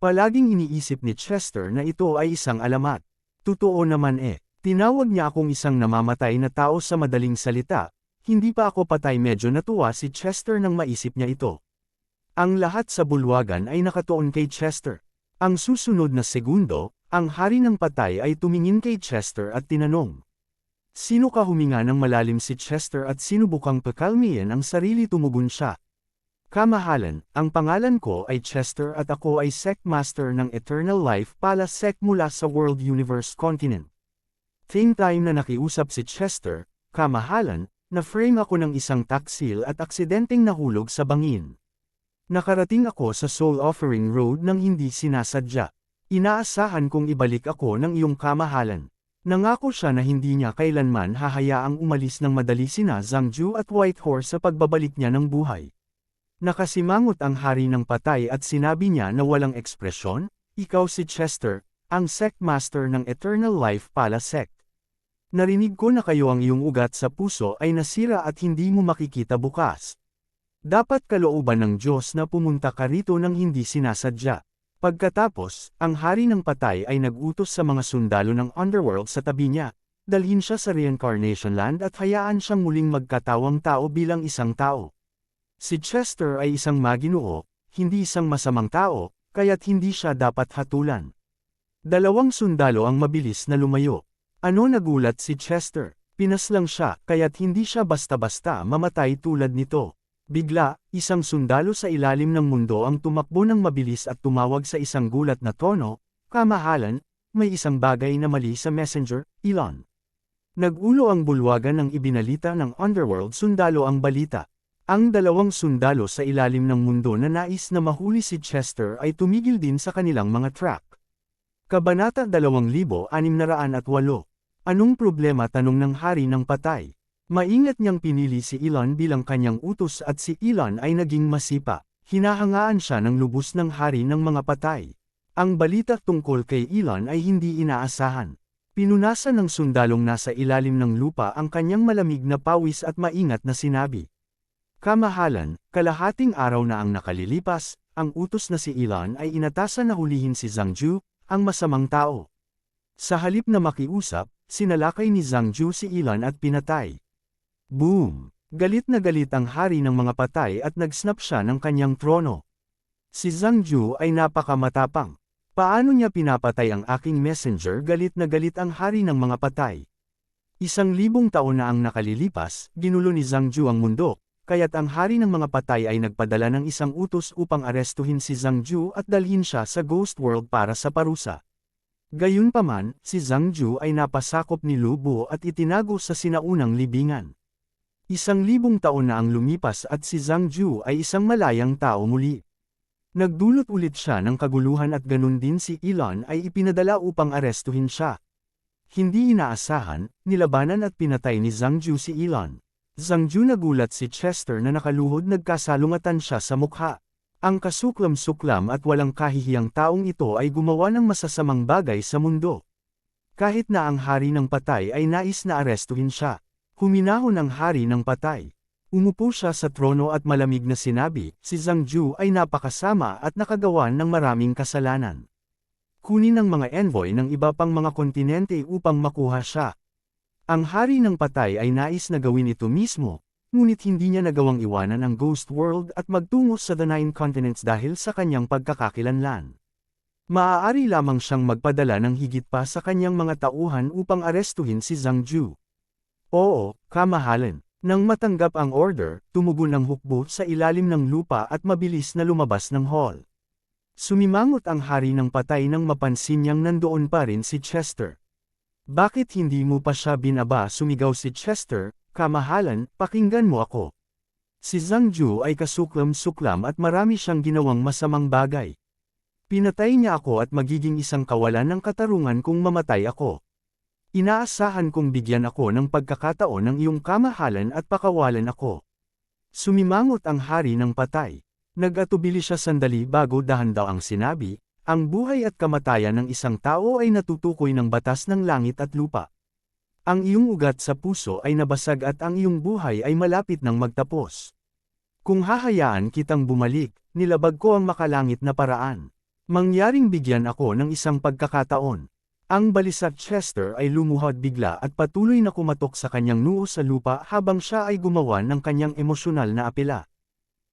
Palaging iniisip ni Chester na ito ay isang alamat. Totoo naman tinawag niya akong isang namamatay na tao. Sa madaling salita, hindi pa ako patay. Medyo natuwa si Chester nang maisip niya ito. Ang lahat sa bulwagan ay nakatuon kay Chester. Ang susunod na segundo, ang hari ng patay ay tumingin kay Chester at tinanong. Sino ka? Huminga ng malalim si Chester at sinubukang pakalmihin ang sarili. Tumugon siya. Kamahalan, ang pangalan ko ay Chester at ako ay Sect Master ng Eternal Life Pala Sect mula sa World Universe Continent. Same time na nakiusap si Chester, kamahalan, na-frame ako ng isang taksil at aksidenteng nahulog sa bangin. Nakarating ako sa Soul Offering Road nang hindi sinasadya. Inaasahan kong ibalik ako ng iyong kamahalan. Nangako siya na hindi niya kailanman hahayaang umalis ng madali sina Zhangju at Whitehorse sa pagbabalik niya ng buhay. Nakasimangot ang hari ng patay at sinabi niya na walang ekspresyon, ikaw si Chester, ang Sect Master ng Eternal Life Pala Sect. Narinig ko na kayo ang iyong ugat sa puso ay nasira at hindi mo makikita bukas. Dapat kalooban ng Diyos na pumunta ka rito nang hindi sinasadya. Pagkatapos, ang hari ng patay ay nag-utos sa mga sundalo ng Underworld sa tabi niya, dalhin siya sa Reincarnation Land at hayaan siyang muling magkatawang tao bilang isang tao. Si Chester ay isang maginoo, hindi isang masamang tao, kaya't hindi siya dapat hatulan. Dalawang sundalo ang mabilis na lumayo. Ano? Nagulat si Chester. Pinaslang siya, kaya't hindi siya basta-basta mamatay tulad nito. Bigla, isang sundalo sa ilalim ng mundo ang tumakbo ng mabilis at tumawag sa isang gulat na tono, kamahalan, may isang bagay na mali sa messenger, Elon. Nag-ulo ang bulwagan ng ibinalita ng Underworld sundalo ang balita. Ang dalawang sundalo sa ilalim ng mundo na nais na mahuli si Chester ay tumigil din sa kanilang mga track. Kabanata 2608. Anong problema, tanong ng hari ng patay? Maingat niyang pinili si Elon bilang kanyang utos at si Elon ay naging masipa. Hinahangaan siya ng lubos ng hari ng mga patay. Ang balita tungkol kay Elon ay hindi inaasahan. Pinunasan ng sundalong nasa ilalim ng lupa ang kanyang malamig na pawis at maingat na sinabi. Kamahalan, kalahating araw na ang nakalilipas, ang utos na si Elon ay inatasan na hulihin si Zhang Ju, ang masamang tao. Sa halip na makiusap, sinalakay ni Zhang Ju si Elon at pinatay. Boom! Galit na galit ang hari ng mga patay at nag-snap siya ng kanyang trono. Si Zhang Ju ay napakamatapang. Paano niya pinapatay ang aking messenger? Galit na galit ang hari ng mga patay. 1,000 taon na ang nakalilipas, ginulo ni Zhang Ju ang mundo, kaya't ang hari ng mga patay ay nagpadala ng isang utos upang arestuhin si Zhang Ju at dalhin siya sa Ghost World para sa parusa. Gayunpaman, si Zhang Ju ay napasakop ni Lu Bu at itinago sa sinaunang libingan. 1,000 taon na ang lumipas at si Zhang Ju ay isang malayang tao muli. Nagdulot ulit siya ng kaguluhan at ganun din si Elon ay ipinadala upang arestuhin siya. Hindi inaasahan, nilabanan at pinatay ni Zhang Ju si Elon. Zhang Ju nagulat si Chester na nakaluhod, nagkasalungatan siya sa mukha. Ang kasuklam-suklam at walang kahihiyang taong ito ay gumawa ng masasamang bagay sa mundo. Kahit na ang hari ng patay ay nais na arestuhin siya. Huminahon ang hari ng patay. Umupo siya sa trono at malamig na sinabi, si Zhang Ju ay napakasama at nakagawa ng maraming kasalanan. Kunin ang mga envoy ng iba pang mga kontinente upang makuha siya. Ang hari ng patay ay nais na gawin ito mismo, ngunit hindi niya nagawang iwanan ang Ghost World at magtungo sa The 9 Continents dahil sa kanyang pagkakakilanlan. Maaari lamang siyang magpadala ng higit pa sa kanyang mga tauhan upang arestuhin si Zhang Ju. Oo, kamahalan. Nang matanggap ang order, tumugon ang hukbo sa ilalim ng lupa at mabilis na lumabas ng hall. Sumimangot ang hari ng patay nang mapansin niyang nandoon pa rin si Chester. Bakit hindi mo pa siya binaba? Sumigaw si Chester, kamahalan, pakinggan mo ako. Si Zhang Ju ay kasuklam-suklam at marami siyang ginawang masamang bagay. Pinatay niya ako at magiging isang kawalan ng katarungan kung mamatay ako. Inaasahan kong bigyan ako ng pagkakataon ng iyong kamahalan at pakawalan ako. Sumimangot ang hari ng patay. Nag-atubili siya sandali bago dahan-daw ang sinabi, ang buhay at kamatayan ng isang tao ay natutukoy ng batas ng langit at lupa. Ang iyong ugat sa puso ay nabasag at ang iyong buhay ay malapit ng magtapos. Kung hahayaan kitang bumalik, nilabag ko ang makalangit na paraan. Mangyaring bigyan ako ng isang pagkakataon. Ang balisa Chester ay lumuhod bigla at patuloy na kumatok sa kanyang noo sa lupa habang siya ay gumawa ng kanyang emosyonal na apela.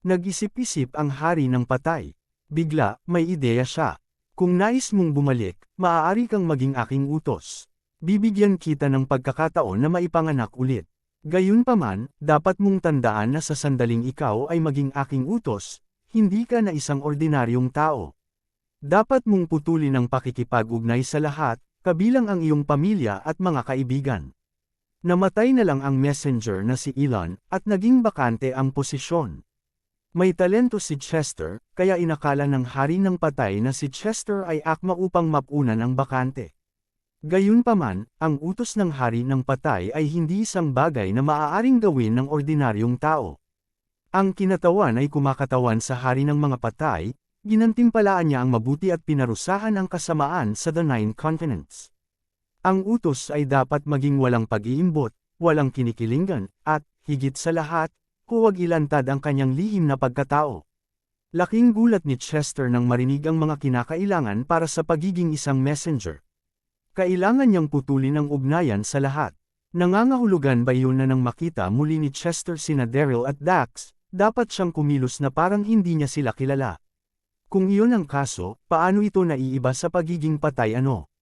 Nag-isip-isip ang hari ng patay. Bigla, may ideya siya. Kung nais mong bumalik, maaari kang maging aking utos. Bibigyan kita ng pagkakataon na maipanganak ulit. Gayunpaman, dapat mong tandaan na sa sandaling ikaw ay maging aking utos, hindi ka na isang ordinaryong tao. Dapat mong putulin ang pakikipag-ugnay sa lahat, kabilang ang iyong pamilya at mga kaibigan. Namatay na lang ang messenger na si Elon, at naging bakante ang posisyon. May talento si Chester, kaya inakala ng hari ng patay na si Chester ay akma upang mapunan ang bakante. Gayunpaman, ang utos ng hari ng patay ay hindi isang bagay na maaaring gawin ng ordinaryong tao. Ang kinatawan ay kumakatawan sa hari ng mga patay, ginantimpalaan niya ang mabuti at pinarusahan ang kasamaan sa The 9 Continents. Ang utos ay dapat maging walang pag-iimbot, walang kinikilingan, at, higit sa lahat, huwag ilantad ang kanyang lihim na pagkatao. Laking gulat ni Chester nang marinig ang mga kinakailangan para sa pagiging isang messenger. Kailangan niyang putulin ang ugnayan sa lahat. Nangangahulugan ba yun na nang makita muli ni Chester sina Daryl at Dax, dapat siyang kumilos na parang hindi niya sila kilala. Kung iyon ang kaso, paano ito naiiba sa pagiging patay ano?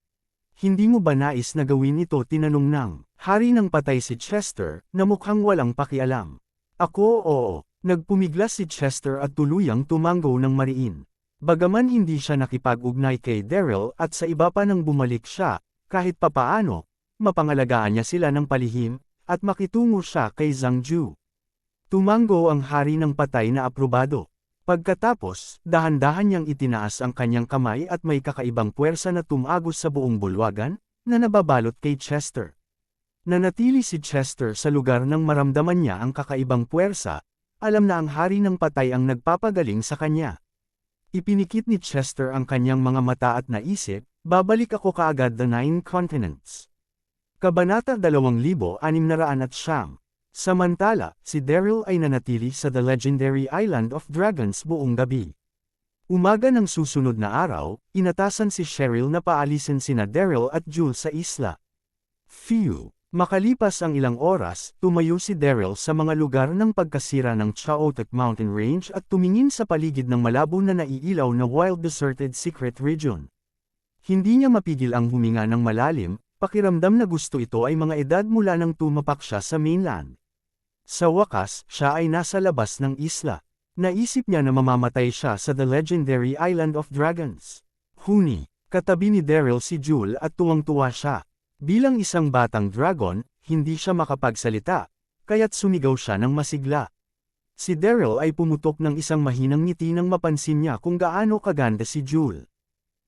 Hindi mo ba nais na gawin ito? Tinanong ng hari ng patay si Chester, na mukhang walang pakialam. Ako, oo. Nagpumiglas si Chester at tuluyang tumango ng mariin. Bagaman hindi siya nakipag-ugnay kay Daryl at sa iba pa nang bumalik siya, kahit papaano, mapangalagaan niya sila ng palihim, at makitungo siya kay Zhang Ju. Tumango ang hari ng patay na aprobado. Pagkatapos, dahan-dahan niyang itinaas ang kanyang kamay at may kakaibang puwersa na tumagos sa buong bulwagan, na nababalot kay Chester. Nanatili si Chester sa lugar nang maramdaman niya ang kakaibang puwersa, alam na ang hari ng patay ang nagpapagaling sa kanya. Ipinikit ni Chester ang kanyang mga mata at naisip, babalik ako kaagad the 9 continents. Kabanata 2609. Samantala, si Daryl ay nanatili sa the legendary Island of Dragons buong gabi. Umaga ng susunod na araw, inatasan si Cheryl na paalisin sina Daryl at Jules sa isla. Phew! Makalipas ang ilang oras, tumayo si Daryl sa mga lugar ng pagkasira ng Chaotic Mountain Range at tumingin sa paligid ng malabo na naiilaw na wild deserted secret region. Hindi niya mapigil ang huminga ng malalim, pakiramdam na gusto ito ay mga edad mula nang tumapak siya sa mainland. Sa wakas, siya ay nasa labas ng isla. Naisip niya na mamamatay siya sa the legendary Island of Dragons. Huni, katabi ni Daryl si Jules at tuwang-tuwa siya. Bilang isang batang dragon, hindi siya makapagsalita, kaya't sumigaw siya ng masigla. Si Daryl ay pumutok ng isang mahinang ngiti nang mapansin niya kung gaano kaganda si Jules.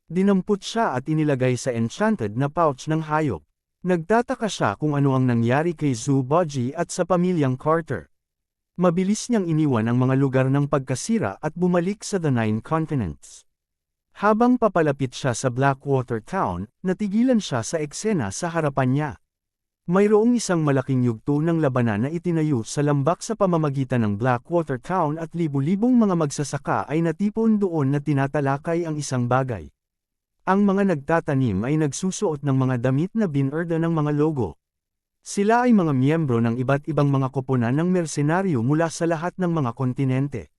Dinampot siya at inilagay sa enchanted na pouch ng hayop. Nagtataka siya kung ano ang nangyari kay Zuboji at sa pamilyang Carter. Mabilis niyang iniwan ang mga lugar ng pagkasira at bumalik sa the 9 continents. Habang papalapit siya sa Blackwater Town, natigilan siya sa eksena sa harapan niya. Mayroong isang malaking yugto ng labanan na itinayo sa lambak sa pamamagitan ng Blackwater Town at libu-libong mga magsasaka ay natipon doon na tinatalakay ang isang bagay. Ang mga nagtatanim ay nagsusuot ng mga damit na binurda ng mga logo. Sila ay mga miyembro ng iba't ibang mga koponan ng mersenaryo mula sa lahat ng mga kontinente.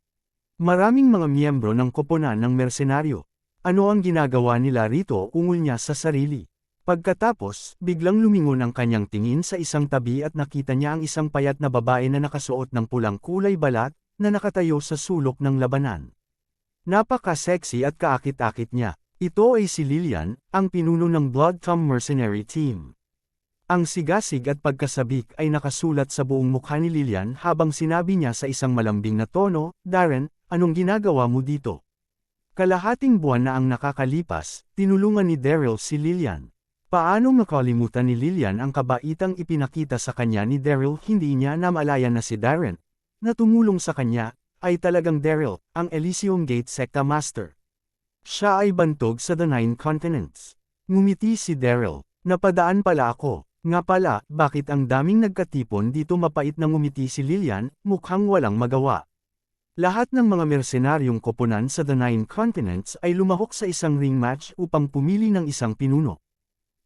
Maraming mga miyembro ng koponan ng mersenaryo. Ano ang ginagawa nila rito? Ungol niya sa sarili. Pagkatapos, biglang lumingon ang kanyang tingin sa isang tabi at nakita niya ang isang payat na babae na nakasuot ng pulang kulay balat, na nakatayo sa sulok ng labanan. Napaka-sexy at kaakit-akit niya. Ito ay si Lillian, ang pinuno ng Bloodthumb Mercenary Team. Ang sigasig at pagkasabik ay nakasulat sa buong mukha ni Lillian habang sinabi niya sa isang malambing na tono, "Darren, anong ginagawa mo dito?" Kalahating buwan na ang nakakalipas, tinulungan ni Daryl si Lillian. Paano makalimutan ni Lillian ang kabaitang ipinakita sa kanya ni Daryl? Hindi niya namalayan na si Darren, na tumulong sa kanya, ay talagang Daryl, ang Elysium Gate Secta Master. Siya ay bantog sa the 9 continents. Ngumiti si Daryl, napadaan pala ako. Nga pala, bakit ang daming nagkatipon dito? Mapait na ngumiti si Lillian, mukhang walang magawa. Lahat ng mga mersenaryong koponan sa the 9 continents ay lumahok sa isang ring match upang pumili ng isang pinuno.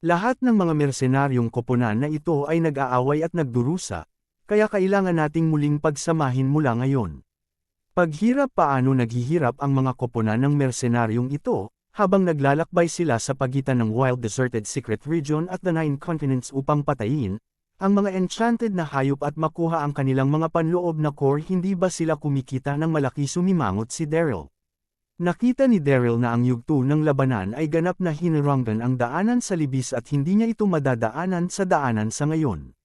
Lahat ng mga mersenaryong koponan na ito ay nag-aaway at nagdurusa, kaya kailangan nating muling pagsamahin mula ngayon. Paghirap paano naghihirap ang mga koponan ng mersenaryong ito, habang naglalakbay sila sa pagitan ng wild deserted secret region at the 9 continents upang patayin ang mga enchanted na hayop at makuha ang kanilang mga panloob na core. Hindi ba sila kumikita ng malaki? Sumimangot si Daryl. Nakita ni Daryl na ang yugto ng labanan ay ganap na hiniranggan ang daanan sa libis at hindi niya ito madadaanan sa daanan sa ngayon.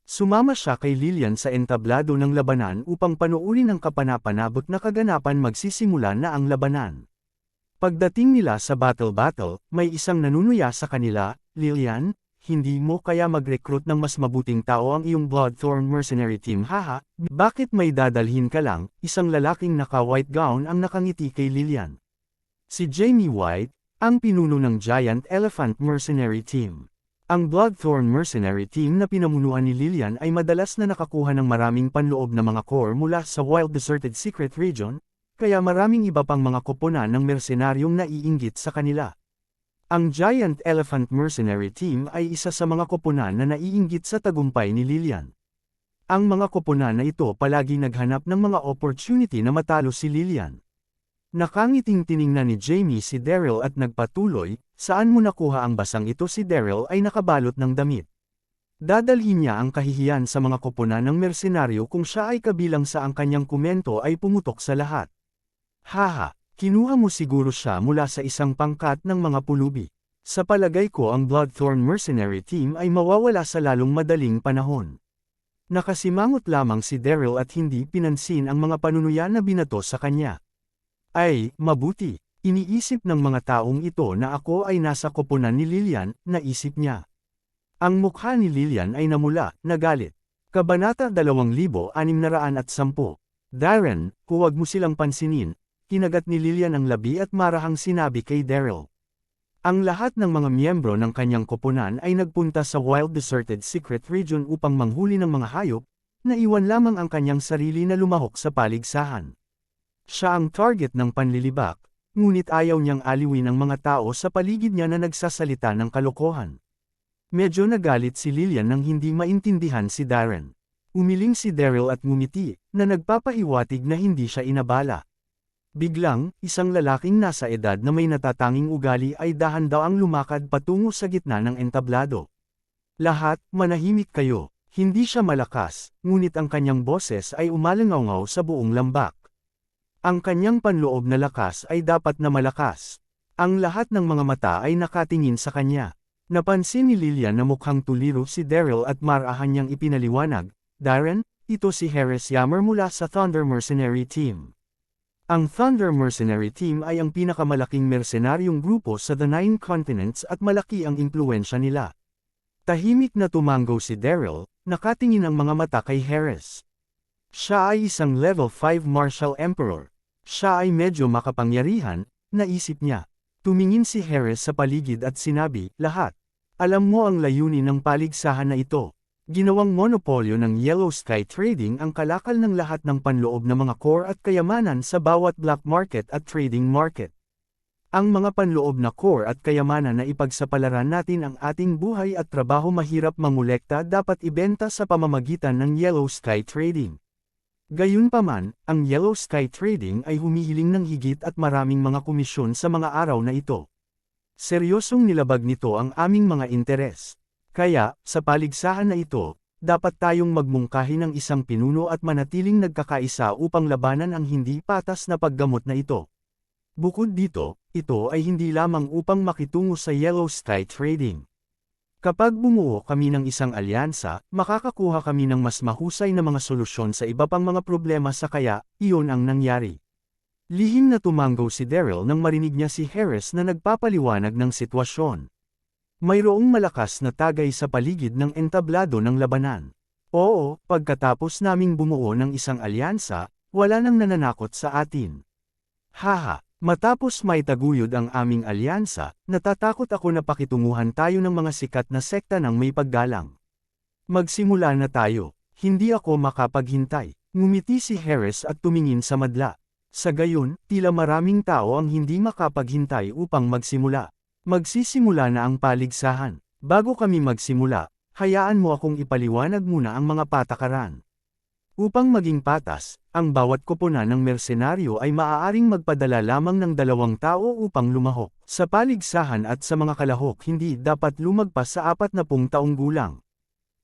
Sumama siya kay Lillian sa entablado ng labanan upang panuurin ang kapanapanabot na kaganapan. Magsisimula na ang labanan. Pagdating nila sa battle, may isang nanunuya sa kanila, "Lillian, hindi mo kaya mag-recruit ng mas mabuting tao ang iyong Bloodthorn Mercenary Team? Haha, bakit may dadalhin ka lang?" Isang lalaking naka-white gown ang nakangiti kay Lillian. Si Jamie White, ang pinuno ng Giant Elephant Mercenary Team. Ang Bloodthorn Mercenary Team na pinamunuan ni Lillian ay madalas na nakakuha ng maraming panloob na mga core mula sa wild deserted secret region, kaya maraming iba pang mga koponan ng mersenaryong naiinggit sa kanila. Ang Giant Elephant Mercenary Team ay isa sa mga koponan na naiinggit sa tagumpay ni Lillian. Ang mga koponan na ito palagi naghanap ng mga opportunity na matalo si Lillian. Nakangiting tiningnan ni Jamie si Daryl at nagpatuloy, "Saan mo nakuha ang basang ito?" Si Daryl ay nakabalot ng damit. Dadalhin niya ang kahihiyan sa mga koponan ng mersenaryo kung siya ay kabilang sa ang kanyang komento ay pumutok sa lahat. "Haha, kinuha mo siguro siya mula sa isang pangkat ng mga pulubi. Sa palagay ko ang Bloodthorn Mercenary Team ay mawawala sa lalong madaling panahon." Nakasimangot lamang si Daryl at hindi pinansin ang mga panunuya na binato sa kanya. Ay, mabuti. Iniisip ng mga taong ito na ako ay nasa koponan ni Lillian, naisip niya. Ang mukha ni Lillian ay namula, nagalit. Kabanata 2610. Darren, huwag mo silang pansinin, kinagat ni Lillian ang labi at marahang sinabi kay Daryl. Ang lahat ng mga miyembro ng kanyang koponan ay nagpunta sa wild deserted secret region upang manghuli ng mga hayop, na iwan lamang ang kanyang sarili na lumahok sa paligsahan. Siya ang target ng panlilibak, ngunit ayaw niyang aliwin ang mga tao sa paligid niya na nagsasalita ng kalokohan. Medyo nagalit si Lillian nang hindi maintindihan si Darren. Umiling si Daryl at ngumiti, na nagpapahiwatig na hindi siya inabala. Biglang, isang lalaking nasa edad na may natatanging ugali ay dahan-daang lumakad patungo sa gitna ng entablado. Lahat, manahimik kayo. Hindi siya malakas, ngunit ang kanyang boses ay umalangaw sa buong lambak. Ang kanyang panloob na lakas ay dapat na malakas. Ang lahat ng mga mata ay nakatingin sa kanya. Napansin ni Lillian na mukhang tuliro si Daryl at marahan niyang ipinaliwanag, Darren, ito si Harris Yammer mula sa Thunder Mercenary Team. Ang Thunder Mercenary Team ay ang pinakamalaking mersenaryong grupo sa The Nine Continents at malaki ang impluwensya nila. Tahimik na tumango si Daryl, nakatingin ang mga mata kay Harris. Siya ay isang level 5 Martial Emperor. Siya ay medyo makapangyarihan, naisip niya. Tumingin si Harris sa paligid at sinabi, lahat. Alam mo ang layunin ng paligsahan na ito. Ginawang monopolyo ng Yellow Sky Trading ang kalakal ng lahat ng panloob na mga core at kayamanan sa bawat black market at trading market. Ang mga panloob na core at kayamanan na ipagsapalaran natin ang ating buhay at trabaho mahirap mangolekta dapat ibenta sa pamamagitan ng Yellow Sky Trading. Gayunpaman, ang Yellow Sky Trading ay humihiling ng higit at maraming mga komisyon sa mga araw na ito. Seryosong nilabag nito ang aming mga interes. Kaya, sa paligsahan na ito, dapat tayong magmungkahi ng isang pinuno at manatiling nagkakaisa upang labanan ang hindi patas na paggamot na ito. Bukod dito, ito ay hindi lamang upang makitungo sa Yellow Sky Trading. Kapag bumuo kami ng isang alyansa, makakakuha kami ng mas mahusay na mga solusyon sa iba pang mga problema sa kaya, iyon ang nangyari. Lihim na tumango si Daryl nang marinig niya si Harris na nagpapaliwanag ng sitwasyon. Mayroong malakas na tagay sa paligid ng entablado ng labanan. Oo, pagkatapos naming bumuo ng isang alyansa, wala nang nananakot sa atin. Haha, matapos may taguyod ang aming alyansa, natatakot ako na pakitunguhan tayo ng mga sikat na sekta ng may paggalang. Magsimula na tayo, hindi ako makapaghintay. Ngumiti si Harris at tumingin sa madla. Sa gayon, tila maraming tao ang hindi makapaghintay upang magsimula. Magsisimula na ang paligsahan. Bago kami magsimula, hayaan mo akong ipaliwanag muna ang mga patakaran. Upang maging patas, ang bawat koponan ng mersenaryo ay maaaring magpadala lamang ng 2 tao upang lumahok. Sa paligsahan at sa mga kalahok hindi dapat lumagpas sa 40 taong gulang.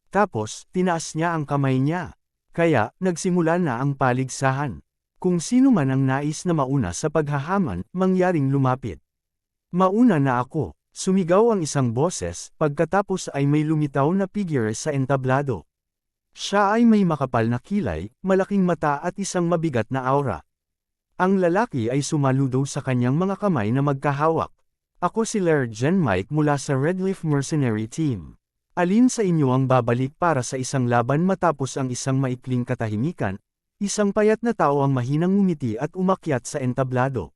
Tapos, tinaas niya ang kamay niya. Kaya, nagsimula na ang paligsahan. Kung sino man ang nais na mauna sa paghahaman, mangyaring lumapit. Mauna na ako, sumigaw ang isang boses, pagkatapos ay may lumitaw na figure sa entablado. Siya ay may makapal na kilay, malaking mata at isang mabigat na aura. Ang lalaki ay sumaludo sa kanyang mga kamay na magkahawak. Ako si Laird Jen Mike mula sa Redleaf Mercenary Team. Alin sa inyo ang babalik para sa isang laban matapos ang isang maikling katahimikan? Isang payat na tao ang mahinang ngumiti at umakyat sa entablado.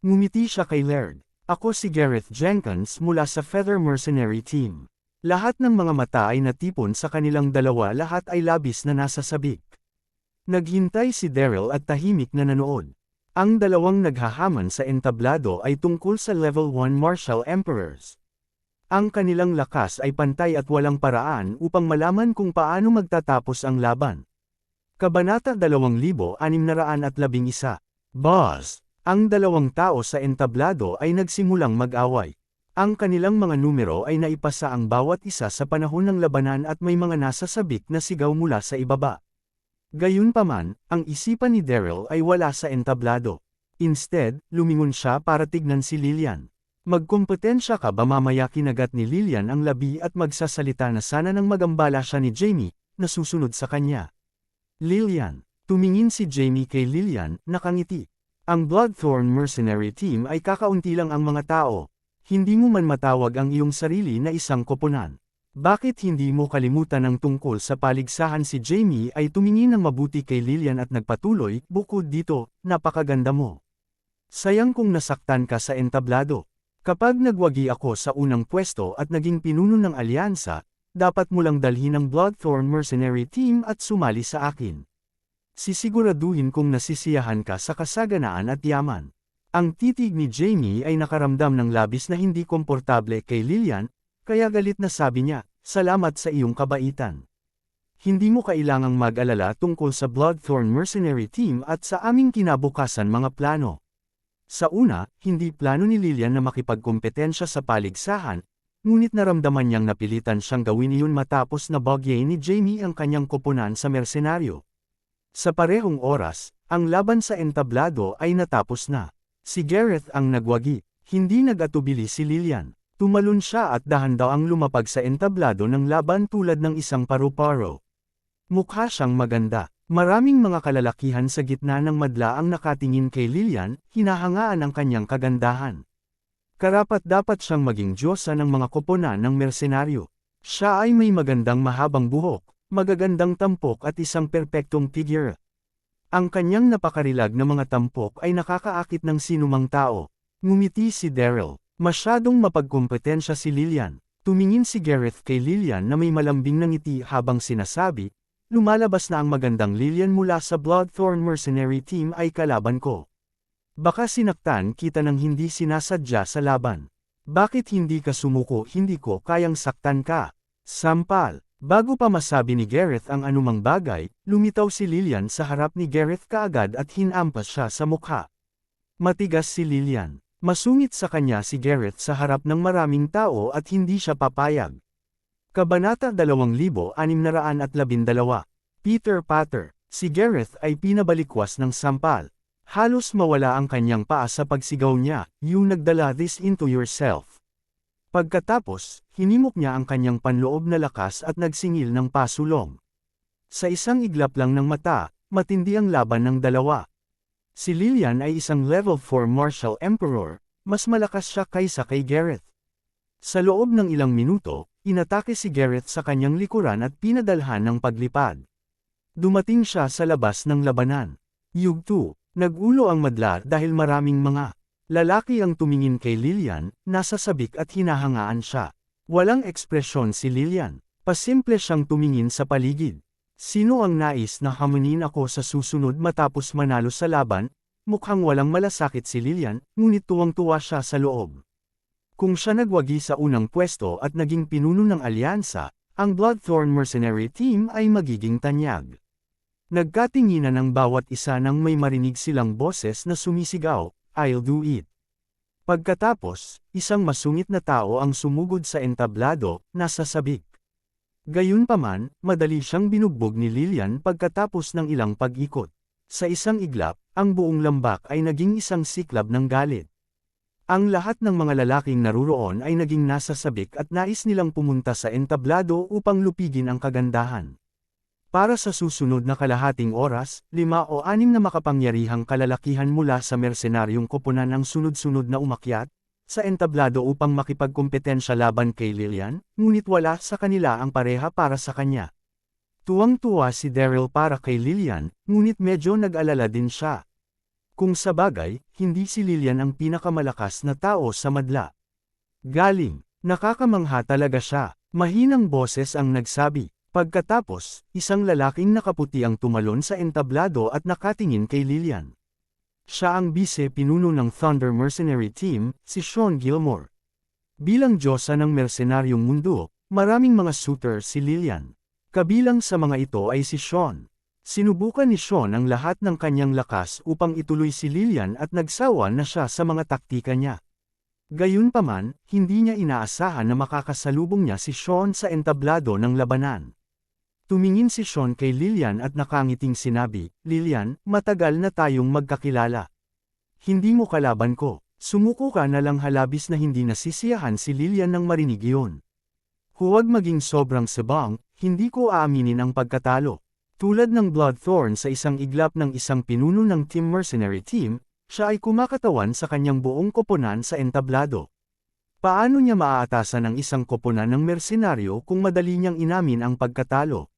Ngumiti siya kay Laird. Ako si Gareth Jenkins mula sa Feather Mercenary Team. Lahat ng mga mata ay natipon sa kanilang dalawa, lahat ay labis na nasa sabik. Naghintay si Daryl at tahimik na nanood. Ang dalawang naghahaman sa entablado ay tungkol sa level 1 Martial Emperors. Ang kanilang lakas ay pantay at walang paraan upang malaman kung paano magtatapos ang laban. Kabanata 2611. Boss! Ang 2 tao sa entablado ay nagsimulang mag-away. Ang kanilang mga numero ay naipasa ang bawat isa sa panahon ng labanan at may mga nasasabik na sigaw mula sa ibaba. Gayunpaman, ang isipan ni Daryl ay wala sa entablado. Instead, lumingon siya para tignan si Lillian. Magkumpetensya ka ba? Mamaya kinagat ni Lillian ang labi at magsasalita na sana nang magambala siya ni Jamie, na susunod sa kanya. Lillian. Tumingin si Jamie kay Lillian, nakangiti. Ang Bloodthorn Mercenary Team ay kakaunti lang ang mga tao. Hindi mo man matawag ang iyong sarili na isang koponan. Bakit hindi mo kalimutan ang tungkol sa paligsahan? Si Jamie ay tumingin ng mabuti kay Lillian at nagpatuloy, bukod dito, napakaganda mo. Sayang kung nasaktan ka sa entablado. Kapag nagwagi ako sa unang pwesto at naging pinuno ng alyansa, dapat mo lang dalhin ang Bloodthorn Mercenary Team at sumali sa akin. Sisiguraduhin kong nasisiyahan ka sa kasaganaan at yaman. Ang titig ni Jamie ay nakaramdam ng labis na hindi komportable kay Lillian, kaya galit na sabi niya, "Salamat sa iyong kabaitan. Hindi mo kailangang mag-alala tungkol sa Bloodthorn Mercenary Team at sa aming kinabukasan mga plano." Sa una, hindi plano ni Lillian na makipagkompetensya sa paligsahan, ngunit naramdaman niyang napilitan siyang gawin iyon matapos na bagyain ni Jamie ang kanyang koponan sa mersenaryo. Sa parehong oras, ang laban sa entablado ay natapos na. Si Gareth ang nagwagi, hindi nag-atubili si Lillian. Tumalon siya at dahan-daw ang lumapag sa entablado ng laban tulad ng isang paru-paro. Mukha siyang maganda. Maraming mga kalalakihan sa gitna ng madla ang nakatingin kay Lillian, hinahangaan ang kanyang kagandahan. Karapat-dapat siyang maging diyosa ng mga koponan ng mersenaryo. Siya ay may magandang mahabang buhok, magagandang tampok at isang perpektong figure. Ang kanyang napakarilag na mga tampok ay nakakaakit ng sinumang tao. Ngumiti si Daryl. Masyadong mapagkompetensya si Lillian. Tumingin si Gareth kay Lillian na may malambing na ngiti habang sinasabi, "Lumalabas na ang magandang Lillian mula sa Bloodthorn Mercenary Team ay kalaban ko. Baka sinaktan kita ng hindi sinasadya sa laban. Bakit hindi ka sumuko? Hindi ko kayang saktan ka." Sampal. Bago pa masabi ni Gareth ang anumang bagay, lumitaw si Lillian sa harap ni Gareth kaagad at hinampas siya sa mukha. Matigas si Lillian. Masungit sa kanya si Gareth sa harap ng maraming tao at hindi siya papayag. Kabanata 2612. Peter Patter. Si Gareth ay pinabalikwas ng sampal. Halos mawala ang kanyang paa sa pagsigaw niya, "You nagdala this into yourself." Pagkatapos, hinimok niya ang kanyang panloob na lakas at nagsingil ng pasulong. Sa isang iglap lang ng mata, matindi ang laban ng dalawa. Si Lillian ay isang level 4 martial emperor, mas malakas siya kaysa kay Gareth. Sa loob ng ilang minuto, inatake si Gareth sa kanyang likuran at pinadalhan ng paglipad. Dumating siya sa labas ng labanan. Yugto, nag-ulo ang madla dahil maraming mga lalaki ang tumingin kay Lillian, nasasabik at hinahangaan siya. Walang ekspresyon si Lillian. Pasimple siyang tumingin sa paligid. Sino ang nais na hamunin ako sa susunod matapos manalo sa laban? Mukhang walang malasakit si Lillian, ngunit tuwang-tuwa siya sa loob. Kung siya nagwagi sa unang pwesto at naging pinuno ng alyansa, ang Bloodthorn Mercenary Team ay magiging tanyag. Nagkatinginan ang bawat isa nang may marinig silang boses na sumisigaw, "I'll do it." Pagkatapos, isang masungit na tao ang sumugod sa entablado, nasasabik. Gayunpaman, madali siyang binugbog ni Lillian pagkatapos ng ilang pag-ikot. Sa isang iglap, ang buong lambak ay naging isang siklab ng galit. Ang lahat ng mga lalaking naruroon ay naging nasasabik at nais nilang pumunta sa entablado upang lupigin ang kagandahan. Para sa susunod na kalahating oras, 5 o 6 na makapangyarihang kalalakihan mula sa mersenaryong koponan ang sunod-sunod na umakyat sa entablado upang makipagkompetensya laban kay Lillian, ngunit wala sa kanila ang pareha para sa kanya. Tuwang-tuwa si Daryl para kay Lillian, ngunit medyo nag-alala din siya. Kung sabagay, hindi si Lillian ang pinakamalakas na tao sa madla. Galing, nakakamangha talaga siya, mahinang boses ang nagsabi. Pagkatapos, isang lalaking nakaputi ang tumalon sa entablado at nakatingin kay Lillian. Siya ang bise-pinuno ng Thunder Mercenary Team, si Sean Gilmore. Bilang diyosa ng mersenaryong mundo, maraming mga suitor si Lillian. Kabilang sa mga ito ay si Sean. Sinubukan ni Sean ang lahat ng kanyang lakas upang ituloy si Lillian at nagsawa na siya sa mga taktika niya. Gayunpaman, hindi niya inaasahan na makakasalubong niya si Sean sa entablado ng labanan. Tumingin si Sean kay Lillian at nakangiting sinabi, "Lillian, matagal na tayong magkakilala. Hindi mo kalaban ko." Sumuko ka na lang. Halabis na hindi nasisiyahan si Lillian nang marinig iyon. "Huwag maging sobrang sabang, hindi ko aaminin ang pagkatalo." Tulad ng Bloodthorn sa isang iglap ng isang pinuno ng Team Mercenary Team, Siya ay kumakatawan sa kanyang buong koponan sa entablado. Paano niya maaatasan ang isang koponan ng mersenaryo kung madali niyang inamin ang pagkatalo?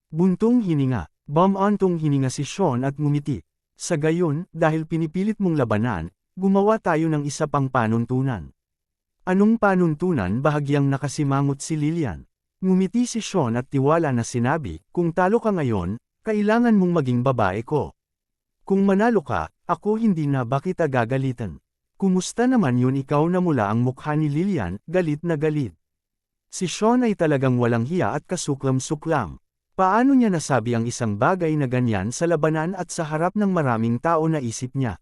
Buntong hininga, bumantong hininga si Sean at ngumiti. Sa gayon, dahil pinipilit mong labanan, gumawa tayo ng isa pang panuntunan. Anong panuntunan? Bahagyang nakasimangot si Lillian. Ngumiti si Sean at tiwala na sinabi, kung talo ka ngayon, kailangan mong maging babae ko. Kung manalo ka, ako hindi na ba kita gagalitan? Kumusta naman yun? Ikaw na mula ang mukha ni Lillian, galit na galit. Si Sean ay talagang walang hiya at kasuklam-suklam. Paano niya nasabi ang isang bagay na ganyan sa labanan at sa harap ng maraming tao na isip niya?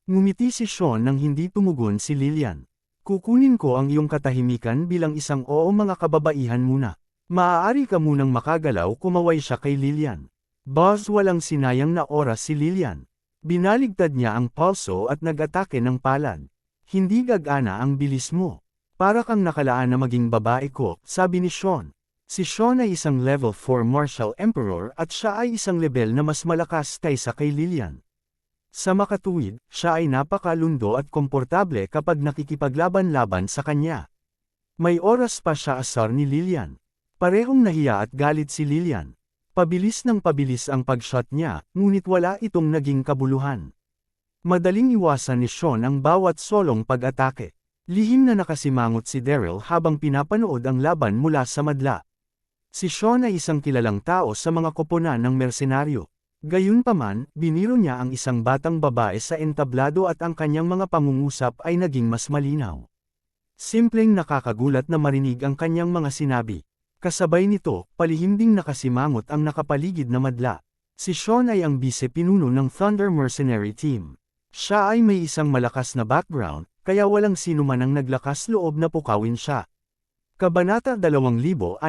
Ngumiti si Sean nang hindi tumugon si Lillian. Kukunin ko ang iyong katahimikan bilang isang oo, mga kababaihan muna. Maaari ka munang makagalaw. Kumaway siya kay Lillian. Boss, walang sinayang na oras si Lillian. Binaligtad niya ang pulso at nag-atake ng palad. Hindi gagana ang bilis mo. Para kang nakalaan na maging babae ko, sabi ni Sean. Si Sean ay isang level 4 martial emperor at siya ay isang level na mas malakas kaysa kay Lillian. Sa makatuwid, siya ay napakalundo at komportable kapag nakikipaglaban-laban sa kanya. May oras pa siya asar ni Lillian. Parehong nahiya at galit si Lillian. Pabilis ng pabilis ang pag-shot niya, ngunit wala itong naging kabuluhan. Madaling iwasan ni Sean ang bawat solong pag-atake. Lihim na nakasimangot si Daryl habang pinapanood ang laban mula sa madla. Si Sean ay isang kilalang tao sa mga koponan ng mersenaryo. Gayunpaman, biniro niya ang isang batang babae sa entablado at ang kanyang mga pangungusap ay naging mas malinaw. Simpleng nakakagulat na marinig ang kanyang mga sinabi. Kasabay nito, palihim ding nakasimangot ang nakapaligid na madla. Si Sean ay ang bise-pinuno ng Thunder Mercenary Team. Siya ay may isang malakas na background, kaya walang sino man ang naglakas loob na pukawin siya. Kabanata 2613.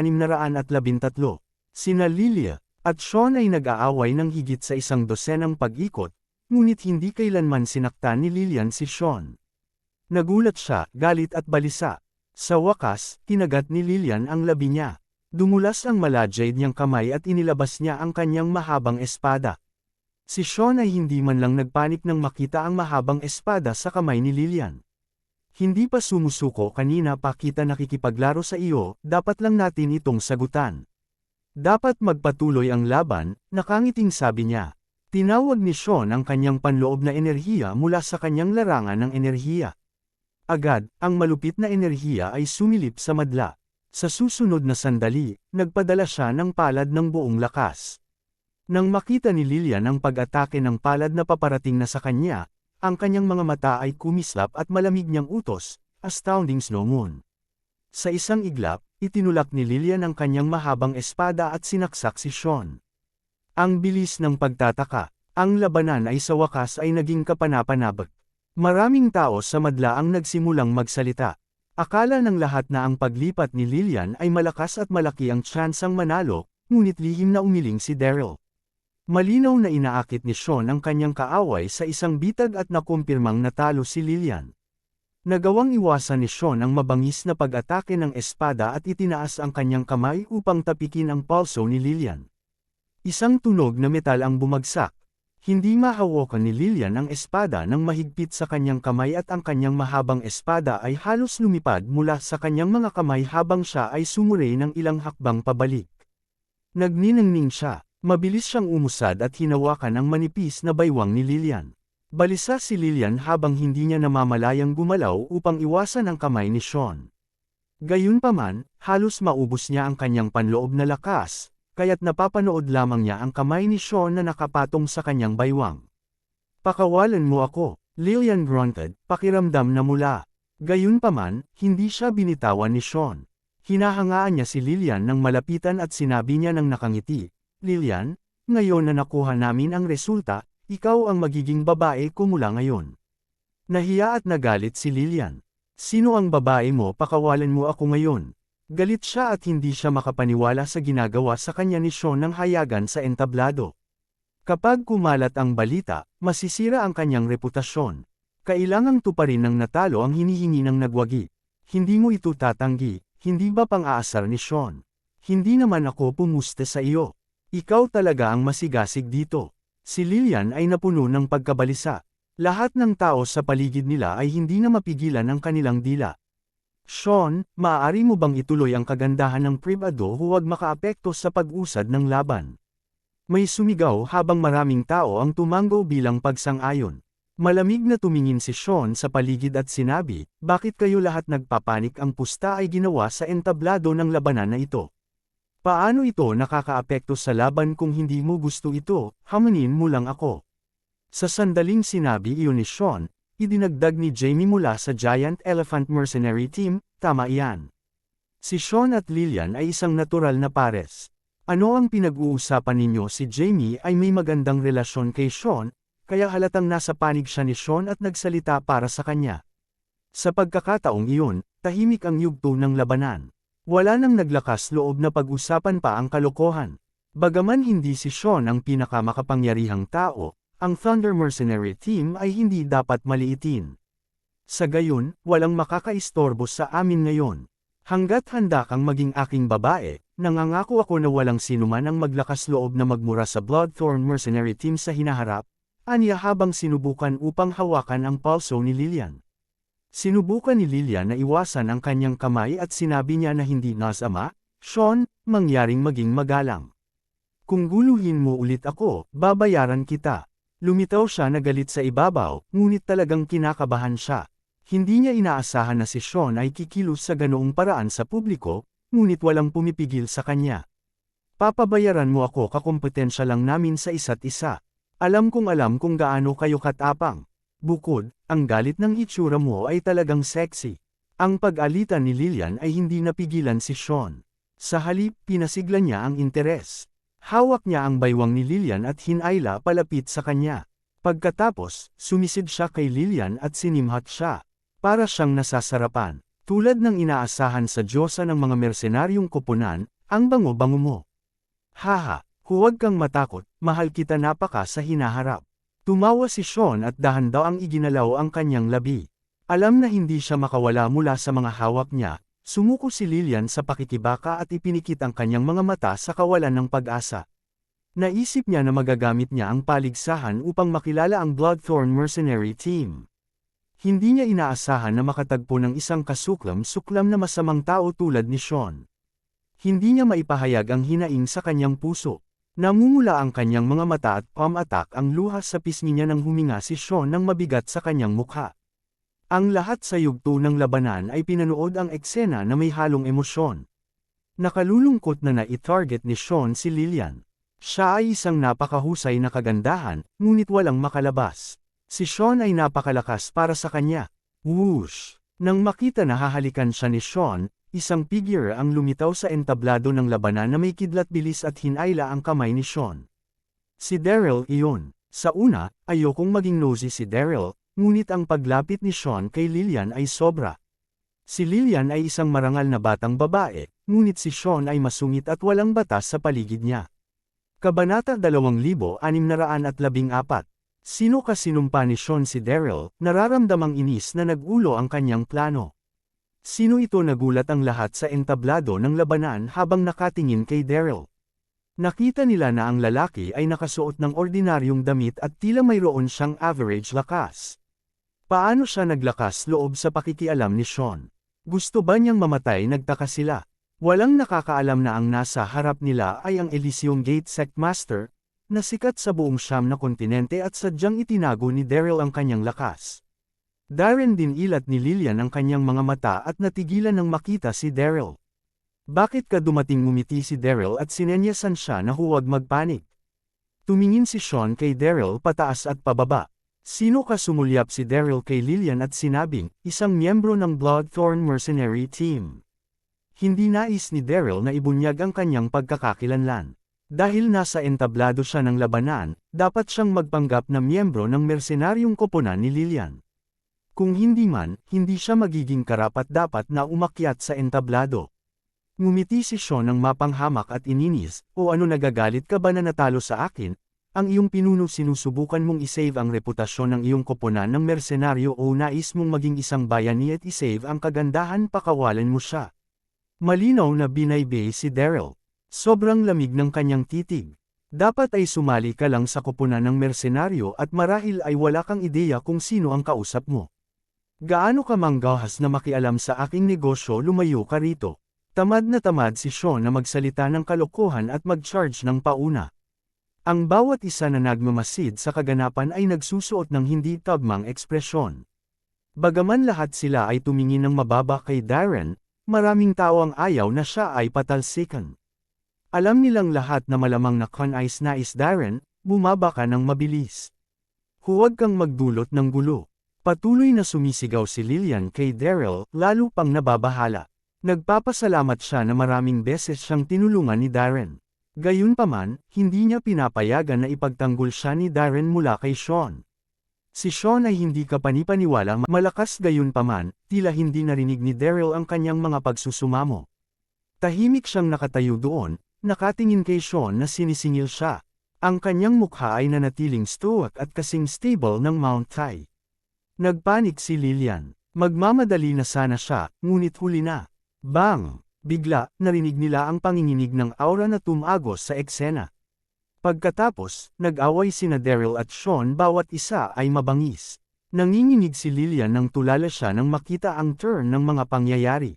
Sina Lilia at Sean ay nag-aaway ng higit sa 100 pag-ikot, ngunit hindi kailanman sinaktan ni Lillian si Sean. Nagulat siya, galit at balisa. Sa wakas, kinagat ni Lillian ang labi niya. Dumulas ang malajade niyang kamay at inilabas niya ang kanyang mahabang espada. Si Sean ay hindi man lang nagpanik nang makita ang mahabang espada sa kamay ni Lillian. Hindi pa sumusuko kanina pa kita nakikipaglaro sa iyo, dapat lang natin itong sagutan. Dapat magpatuloy ang laban, nakangiting sabi niya. Tinawag ni Sean ang kanyang panloob na enerhiya mula sa kanyang larangan ng enerhiya. Agad, ang malupit na enerhiya ay sumilip sa madla. Sa susunod na sandali, nagpadala siya ng palad ng buong lakas. Nang makita ni Lillian ang pag-atake ng palad na paparating na sa kanya, ang kanyang mga mata ay kumislap at malamig niyang utos, astounding snow moon. Sa isang iglap, itinulak ni Lillian ang kanyang mahabang espada at sinaksak si Sean. Ang bilis ng pagtataka, ang labanan ay sa wakas ay naging kapanapanabik. Maraming tao sa madla ang nagsimulang magsalita. Akala ng lahat na ang paglipat ni Lillian ay malakas at malaki ang tsansang manalo, ngunit lihim na umiling si Daryl. Malinaw na inaakit ni Sean ang kanyang kaaway sa isang bitag at nakumpirmang natalo si Lillian. Nagawang iwasan ni Sean ang mabangis na pag-atake ng espada at itinaas ang kanyang kamay upang tapikin ang pulso ni Lillian. Isang tunog na metal ang bumagsak. Hindi mahawakan ni Lillian ang espada nang mahigpit sa kanyang kamay at ang kanyang mahabang espada ay halos lumipad mula sa kanyang mga kamay habang siya ay sumuray ng ilang hakbang pabalik. Nagniningning siya, mabilis siyang umusad at hinawakan ang manipis na baywang ni Lillian. Balisa si Lillian habang hindi niya namamalayang gumalaw upang iwasan ang kamay ni Sean. Gayunpaman, halos maubos niya ang kanyang panloob na lakas, kaya't napapanood lamang niya ang kamay ni Sean na nakapatong sa kanyang baywang. Pakawalan mo ako, Lillian grunted, pakiramdam na mula. Gayunpaman, hindi siya binitawan ni Sean. Hinahangaan niya si Lillian nang malapitan at sinabi niya ng nakangiti, Lillian, ngayon na nakuha namin ang resulta, ikaw ang magiging babae ko mula ngayon. Nahiya at nagalit si Lillian. Sino ang babae mo? Pakawalan mo ako ngayon. Galit siya at hindi siya makapaniwala sa ginagawa sa kanya ni Sean ng hayagan sa entablado. Kapag kumalat ang balita, masisira ang kanyang reputasyon. Kailangang tuparin ng natalo ang hinihingi ng nagwagi. Hindi mo ito tatanggi, hindi ba pang-aasar ni Sean? Hindi naman ako pumuste sa iyo. Ikaw talaga ang masigasig dito. Si Lillian ay napuno ng pagkabalisa. Lahat ng tao sa paligid nila ay hindi na mapigilan ang kanilang dila. Sean, maaari mo bang ituloy ang kagandahan ng pribado huwag makaapekto sa pag-usad ng laban? May sumigaw habang maraming tao ang tumango bilang pagsang-ayon. Malamig na tumingin si Sean sa paligid at sinabi, bakit kayo lahat nagpapanik ang pusta ay ginawa sa entablado ng labanan na ito? Paano ito nakakaapekto sa laban kung hindi mo gusto ito, hamanin mo lang ako. Sa sandaling sinabi iyon ni Sean, idinagdag ni Jamie mula sa Giant Elephant Mercenary Team, tama iyan. Si Sean at Lillian ay isang natural na pares. Ano ang pinag-uusapan ninyo? Si Jamie ay may magandang relasyon kay Sean, kaya halatang nasa panig siya ni Sean at nagsalita para sa kanya. Sa pagkakataong iyon, tahimik ang yugto ng labanan. Wala nang naglakas loob na pag-usapan pa ang kalokohan. Bagaman hindi si Sean ang pinakamakapangyarihang tao, ang Thunder Mercenary Team ay hindi dapat maliitin. Sa gayon, walang makakaistorbo sa amin ngayon. Hanggat handa kang maging aking babae, nangangako ako na walang sinuman ang maglakas loob na magmura sa Bloodthorn Mercenary Team sa hinaharap, aniya habang sinubukan upang hawakan ang palso ni Lillian. Sinubukan ni Lillian na iwasan ang kanyang kamay at sinabi niya na hindi nasama, Sean, mangyaring maging magalang. Kung guluhin mo ulit ako, babayaran kita. Lumitaw siya na galit sa ibabaw, ngunit talagang kinakabahan siya. Hindi niya inaasahan na si Sean ay kikilos sa ganoong paraan sa publiko, ngunit walang pumipigil sa kanya. Papabayaran mo ako kakompetensya lang namin sa isa't isa. Alam kung gaano kayo katapang. Bukod, ang galit ng itsura mo ay talagang sexy. Ang pag-alitan ni Lillian ay hindi napigilan si Sean. Sa halip, pinasigla niya ang interes. Hawak niya ang baywang ni Lillian at hinayla palapit sa kanya. Pagkatapos, sumisid siya kay Lillian at sinimhat siya. Para siyang nasasarapan. Tulad ng inaasahan sa diyosa ng mga mersenaryong koponan, ang bango-bango mo. Haha, huwag kang matakot, mahal kita napaka sa hinaharap. Tumawa si Sean at dahan daw ang iginalaw ang kanyang labi. Alam na hindi siya makawala mula sa mga hawak niya, sumuko si Lillian sa pakikibaka at ipinikit ang kanyang mga mata sa kawalan ng pag-asa. Naisip niya na magagamit niya ang paligsahan upang makilala ang Bloodthorn Mercenary Team. Hindi niya inaasahan na makatagpo ng isang kasuklam-suklam na masamang tao tulad ni Sean. Hindi niya maipahayag ang hinaing sa kanyang puso. Namumula ang kanyang mga mata at pamatak ang luha sa pisngi niya nang huminga si Sean ng mabigat sa kanyang mukha. Ang lahat sa yugto ng labanan ay pinanood ang eksena na may halong emosyon. Nakalulungkot na na-target ni Sean si Lillian. Siya ay isang napakahusay na kagandahan, ngunit walang makalabas. Si Sean ay napakalakas para sa kanya. Whoosh! Nang makita na hahalikan siya ni Sean, isang figure ang lumitaw sa entablado ng labanan na may kidlat-bilis at hinayla ang kamay ni Sean. Si Daryl iyon. Sa una, ayokong maging nosy si Daryl, ngunit ang paglapit ni Sean kay Lillian ay sobra. Si Lillian ay isang marangal na batang babae, ngunit si Sean ay masungit at walang batas sa paligid niya. Kabanata 2614. Sino ka sinumpa ni Sean si Daryl, nararamdamang inis na nag-ulo ang kanyang plano. Sino ito nagulat ang lahat sa entablado ng labanan habang nakatingin kay Daryl. Nakita nila na ang lalaki ay nakasuot ng ordinaryong damit at tila mayroon siyang average lakas. Paano siya naglakas loob sa pakikialam ni Sean? Gusto ba niyang mamatay? Nagtaka sila. Walang nakakaalam na ang nasa harap nila ay ang Elysium Gate Sectmaster, na sikat sa buong Siyam na kontinente at sadyang itinago ni Daryl ang kanyang lakas. Darren din ilat ni Lillian ang kanyang mga mata at natigilan nang makita si Daryl. Bakit ka dumating? Ngumiti si Daryl at sinenyasan siya na huwag magpanik. Tumingin si Sean kay Daryl pataas at pababa. Sino ka? Sumulyap si Daryl kay Lillian at sinabing, isang miyembro ng Bloodthorn Mercenary Team. Hindi nais ni Daryl na ibunyag ang kanyang pagkakakilanlan. Dahil nasa entablado siya ng labanan, dapat siyang magpanggap na miyembro ng mersenaryong koponan ni Lillian. Kung hindi man, hindi siya magiging karapat-dapat na umakyat sa entablado. Ngumiti si Sean ng mapanghamak at ininis, o ano nagagalit ka ba na natalo sa akin? Ang iyong pinuno sinusubukan mong isave ang reputasyon ng iyong koponan ng mersenaryo o nais mong maging isang bayani at isave ang kagandahan pakawalan mo siya. Malinaw na binaybay si Daryl. Sobrang lamig ng kanyang titig. Dapat ay sumali ka lang sa koponan ng mersenaryo at marahil ay wala kang ideya kung sino ang kausap mo. Gaano ka manggahas na makialam sa aking negosyo, lumayo ka rito. Tamad na tamad si Sean na magsalita ng kalokohan at mag-charge ng pauna. Ang bawat isa na nagmamasid sa kaganapan ay nagsusuot ng hindi tagmang ekspresyon. Bagaman lahat sila ay tumingin ng mababa kay Darren, maraming tao ang ayaw na siya ay patalsikan. Alam nilang lahat na malamang na nais Darren, bumaba ka ng mabilis. Huwag kang magdulot ng gulo. Patuloy na sumisigaw si Lillian kay Daryl, lalo pang nababahala. Nagpapasalamat siya na maraming beses siyang tinulungan ni Darren. Gayunpaman, hindi niya pinapayagan na ipagtanggol siya ni Darren mula kay Sean. Si Sean ay hindi kapanipaniwala, malakas gayunpaman, tila hindi narinig ni Daryl ang kanyang mga pagsusumamo. Tahimik siyang nakatayo doon, nakatingin kay Sean na sinisingil siya. Ang kanyang mukha ay nanatiling stoic at kasing stable ng Mount Tai. Nagpanik si Lillian. Magmamadali na sana siya, ngunit huli na. Bang! Bigla, narinig nila ang panginginig ng aura na tumagos sa eksena. Pagkatapos, nag-away sina Daryl at Sean, bawat isa ay mabangis. Nanginginig si Lillian nang tulala siya nang makita ang turn ng mga pangyayari.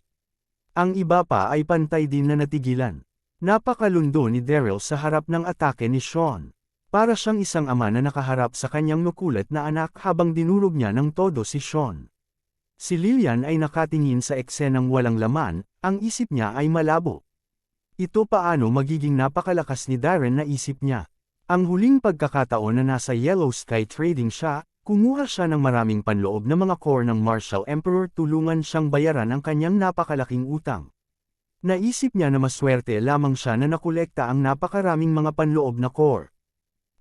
Ang iba pa ay pantay din na natigilan. Napakalundo ni Daryl sa harap ng atake ni Sean. Para siyang isang ama na nakaharap sa kanyang makulit na anak habang dinurog niya ng todo si Sean. Si Lillian ay nakatingin sa eksenang walang laman, ang isip niya ay malabo. Ito paano magiging napakalakas ni Darren na isip niya. Ang huling pagkakataon na nasa Yellow Sky Trading siya, kumuha siya ng maraming panloob na mga core ng Martial Emperor, tulungan siyang bayaran ang kanyang napakalaking utang. Naisip niya na maswerte lamang siya na nakolekta ang napakaraming mga panloob na core.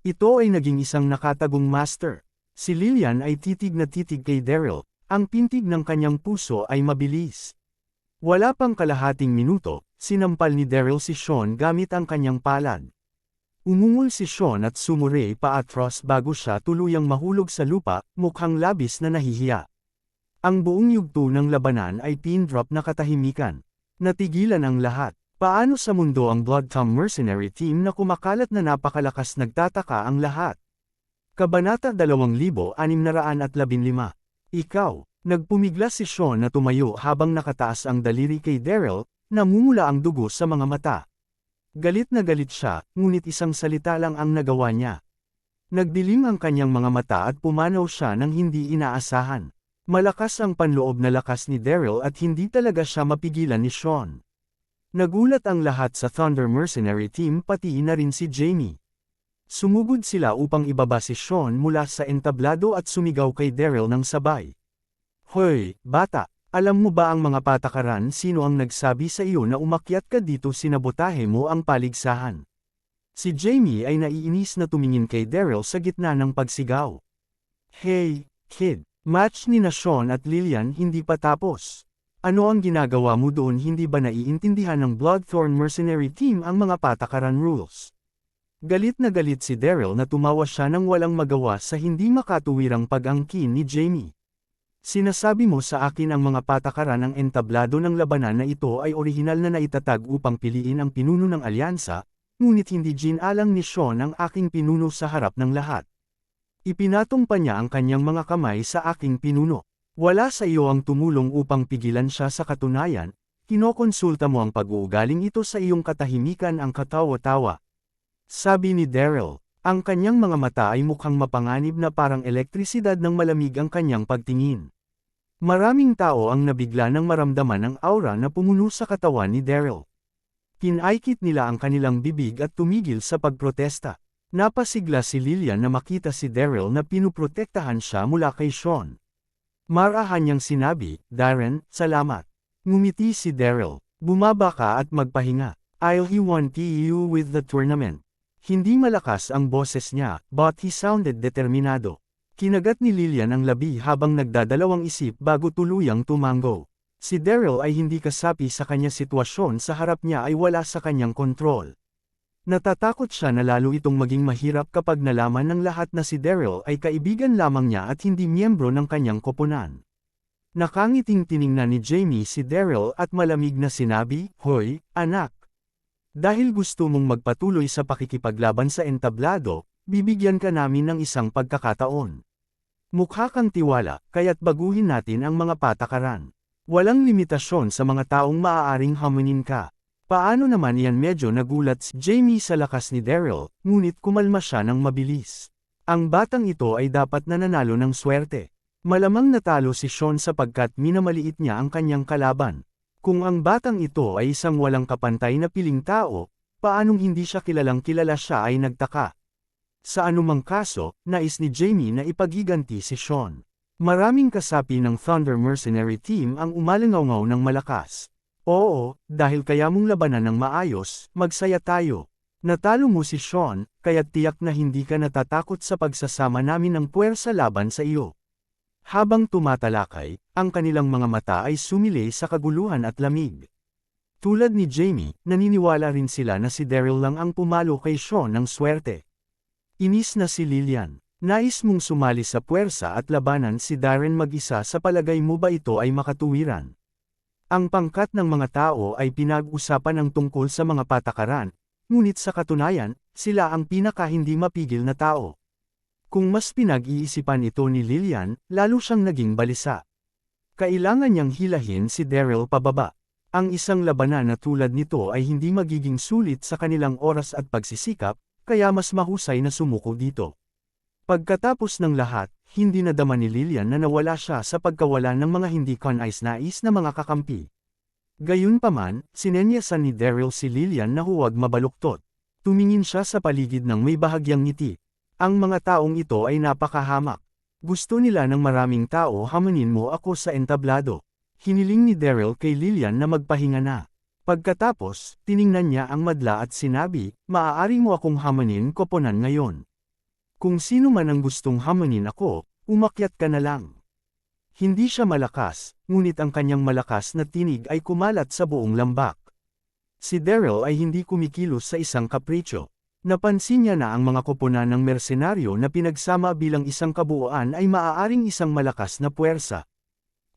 Ito ay naging isang nakatagong master. Si Lillian ay titig na titig kay Daryl, ang pintig ng kanyang puso ay mabilis. Wala pang kalahating minuto, sinampal ni Daryl si Sean gamit ang kanyang palad. Umungol si Sean at sumure paatros bago siya tuluyang mahulog sa lupa, mukhang labis na nahihiya. Ang buong yugto ng labanan ay pin-drop na katahimikan. Natigilan ang lahat. Paano sa mundo ang Bloodtom Mercenary Team na kumakalat na napakalakas, nagtataka ang lahat. Kabanata 2615. Ikaw, nagpumigla si Sean na tumayo habang nakataas ang daliri kay Daryl, namumula ang dugo sa mga mata. Galit na galit siya, ngunit isang salita lang ang nagawa niya. Nagdilim ang kanyang mga mata at pumanaw siya ng hindi inaasahan. Malakas ang panloob na lakas ni Daryl at hindi talaga siya mapigilan ni Sean. Nagulat ang lahat sa Thunder Mercenary Team, pati na rin si Jamie. Sumugod sila upang ibaba si Sean mula sa entablado at sumigaw kay Daryl ng sabay. Hoy, bata, alam mo ba ang mga patakaran? Sino ang nagsabi sa iyo na umakyat ka dito? Sinabotahe mo ang paligsahan. Si Jamie ay naiinis na tumingin kay Daryl sa gitna ng pagsigaw. Hey, kid! Match ni na Sean at Lillian hindi pa tapos. Ano ang ginagawa mo doon? Hindi ba naiintindihan ng Bloodthorn Mercenary Team ang mga patakaran rules? Galit na galit si Daryl na tumawa siya nang walang magawa sa hindi makatuwirang pag-angkin ni Jamie. Sinasabi mo sa akin ang mga patakaran ng entablado ng labanan na ito ay orihinal na naitatag upang piliin ang pinuno ng alyansa, ngunit hindi ginalang ni Sean ang aking pinuno sa harap ng lahat. Ipinatong pa niya ang kanyang mga kamay sa aking pinuno. Wala sa iyo ang tumulong upang pigilan siya. Sa katunayan, kinokonsulta mo ang pag-uugaling ito sa iyong katahimikan. Ang katawa-tawa. Sabi ni Daryl, ang kanyang mga mata ay mukhang mapanganib na parang elektrisidad ng malamig ang kanyang pagtingin. Maraming tao ang nabigla nang maramdaman ang aura na pumuno sa katawan ni Daryl. Kinaikit nila ang kanilang bibig at tumigil sa pagprotesta. Napasigla si Lillian na makita si Daryl na pinuprotektahan siya mula kay Sean. Marahan niyang sinabi, Darren, salamat. Ngumiti si Daryl, bumaba ka at magpahinga. I'll want you with the tournament. Hindi malakas ang boses niya, but he sounded determinado. Kinagat ni Lillian ang labi habang nagdadalawang isip bago tuluyang tumango. Si Daryl ay hindi kasapi sa kanya sitwasyon, sa harap niya ay wala sa kanyang kontrol. Natatakot siya na lalo itong maging mahirap kapag nalaman ng lahat na si Daryl ay kaibigan lamang niya at hindi miyembro ng kanyang koponan. Nakangiting tiningnan ni Jamie si Daryl at malamig na sinabi, Hoy, anak! Dahil gusto mong magpatuloy sa pakikipaglaban sa entablado, bibigyan ka namin ng isang pagkakataon. Mukha kang tiwala, kaya't baguhin natin ang mga patakaran. Walang limitasyon sa mga taong maaaring hamunin ka. Paano naman iyan? Medyo nagulat si Jamie sa lakas ni Daryl, ngunit kumalma siya ng mabilis. Ang batang ito ay dapat nananalo ng swerte. Malamang natalo si Sean sapagkat minamaliit niya ang kanyang kalaban. Kung ang batang ito ay isang walang kapantay na piling tao, paanong hindi siya kilalang kilala? Siya ay nagtaka. Sa anumang kaso, nais ni Jamie na ipagiganti si Sean. Maraming kasapi ng Thunder Mercenary Team ang umalangaw ng malakas. Oo, dahil kaya mong labanan ng maayos, magsaya tayo. Natalo mo si Sean, kaya't tiyak na hindi ka natatakot sa pagsasama namin ng puwersa laban sa iyo. Habang tumatalakay, ang kanilang mga mata ay sumilay sa kaguluhan at lamig. Tulad ni Jamie, naniniwala rin sila na si Daryl lang ang pumalo kay Sean ng swerte. Inis na si Lillian. Nais mong sumali sa puwersa at labanan si Darren mag-isa. Sa palagay mo ba ito ay makatuwiran? Ang pangkat ng mga tao ay pinag-usapan ng tungkol sa mga patakaran, ngunit sa katunayan, sila ang pinaka-hindi mapigil na tao. Kung mas pinag-iisipan ito ni Lillian, lalo siyang naging balisa. Kailangan niyang hilahin si Daryl pababa. Ang isang labanan na tulad nito ay hindi magiging sulit sa kanilang oras at pagsisikap, kaya mas mahusay na sumuko dito. Pagkatapos ng lahat, hindi nadama ni Lillian na nawala siya sa pagkawala ng mga hindi kanais-nais na mga kakampi. Gayunpaman, sinenyasan ni Daryl si Lillian na huwag mabaluktot. Tumingin siya sa paligid ng may bahagyang ngiti. Ang mga taong ito ay napakahamak. Gusto nila ng maraming tao. Hamunin mo ako sa entablado. Hiniling ni Daryl kay Lillian na magpahinga na. Pagkatapos, tiningnan niya ang madla at sinabi, maaari mo akong hamunin koponan ngayon. Kung sino man ang gustong hamunin ako, umakyat ka na lang. Hindi siya malakas, ngunit ang kanyang malakas na tinig ay kumalat sa buong lambak. Si Daryl ay hindi kumikilos sa isang kapritsyo. Napansin niya na ang mga koponan ng mersenaryo na pinagsama bilang isang kabuuan ay maaaring isang malakas na puwersa.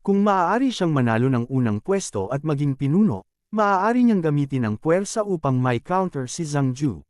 Kung maaari siyang manalo ng unang pwesto at maging pinuno, maaari niyang gamitin ang puwersa upang may counter si Zhang Ju.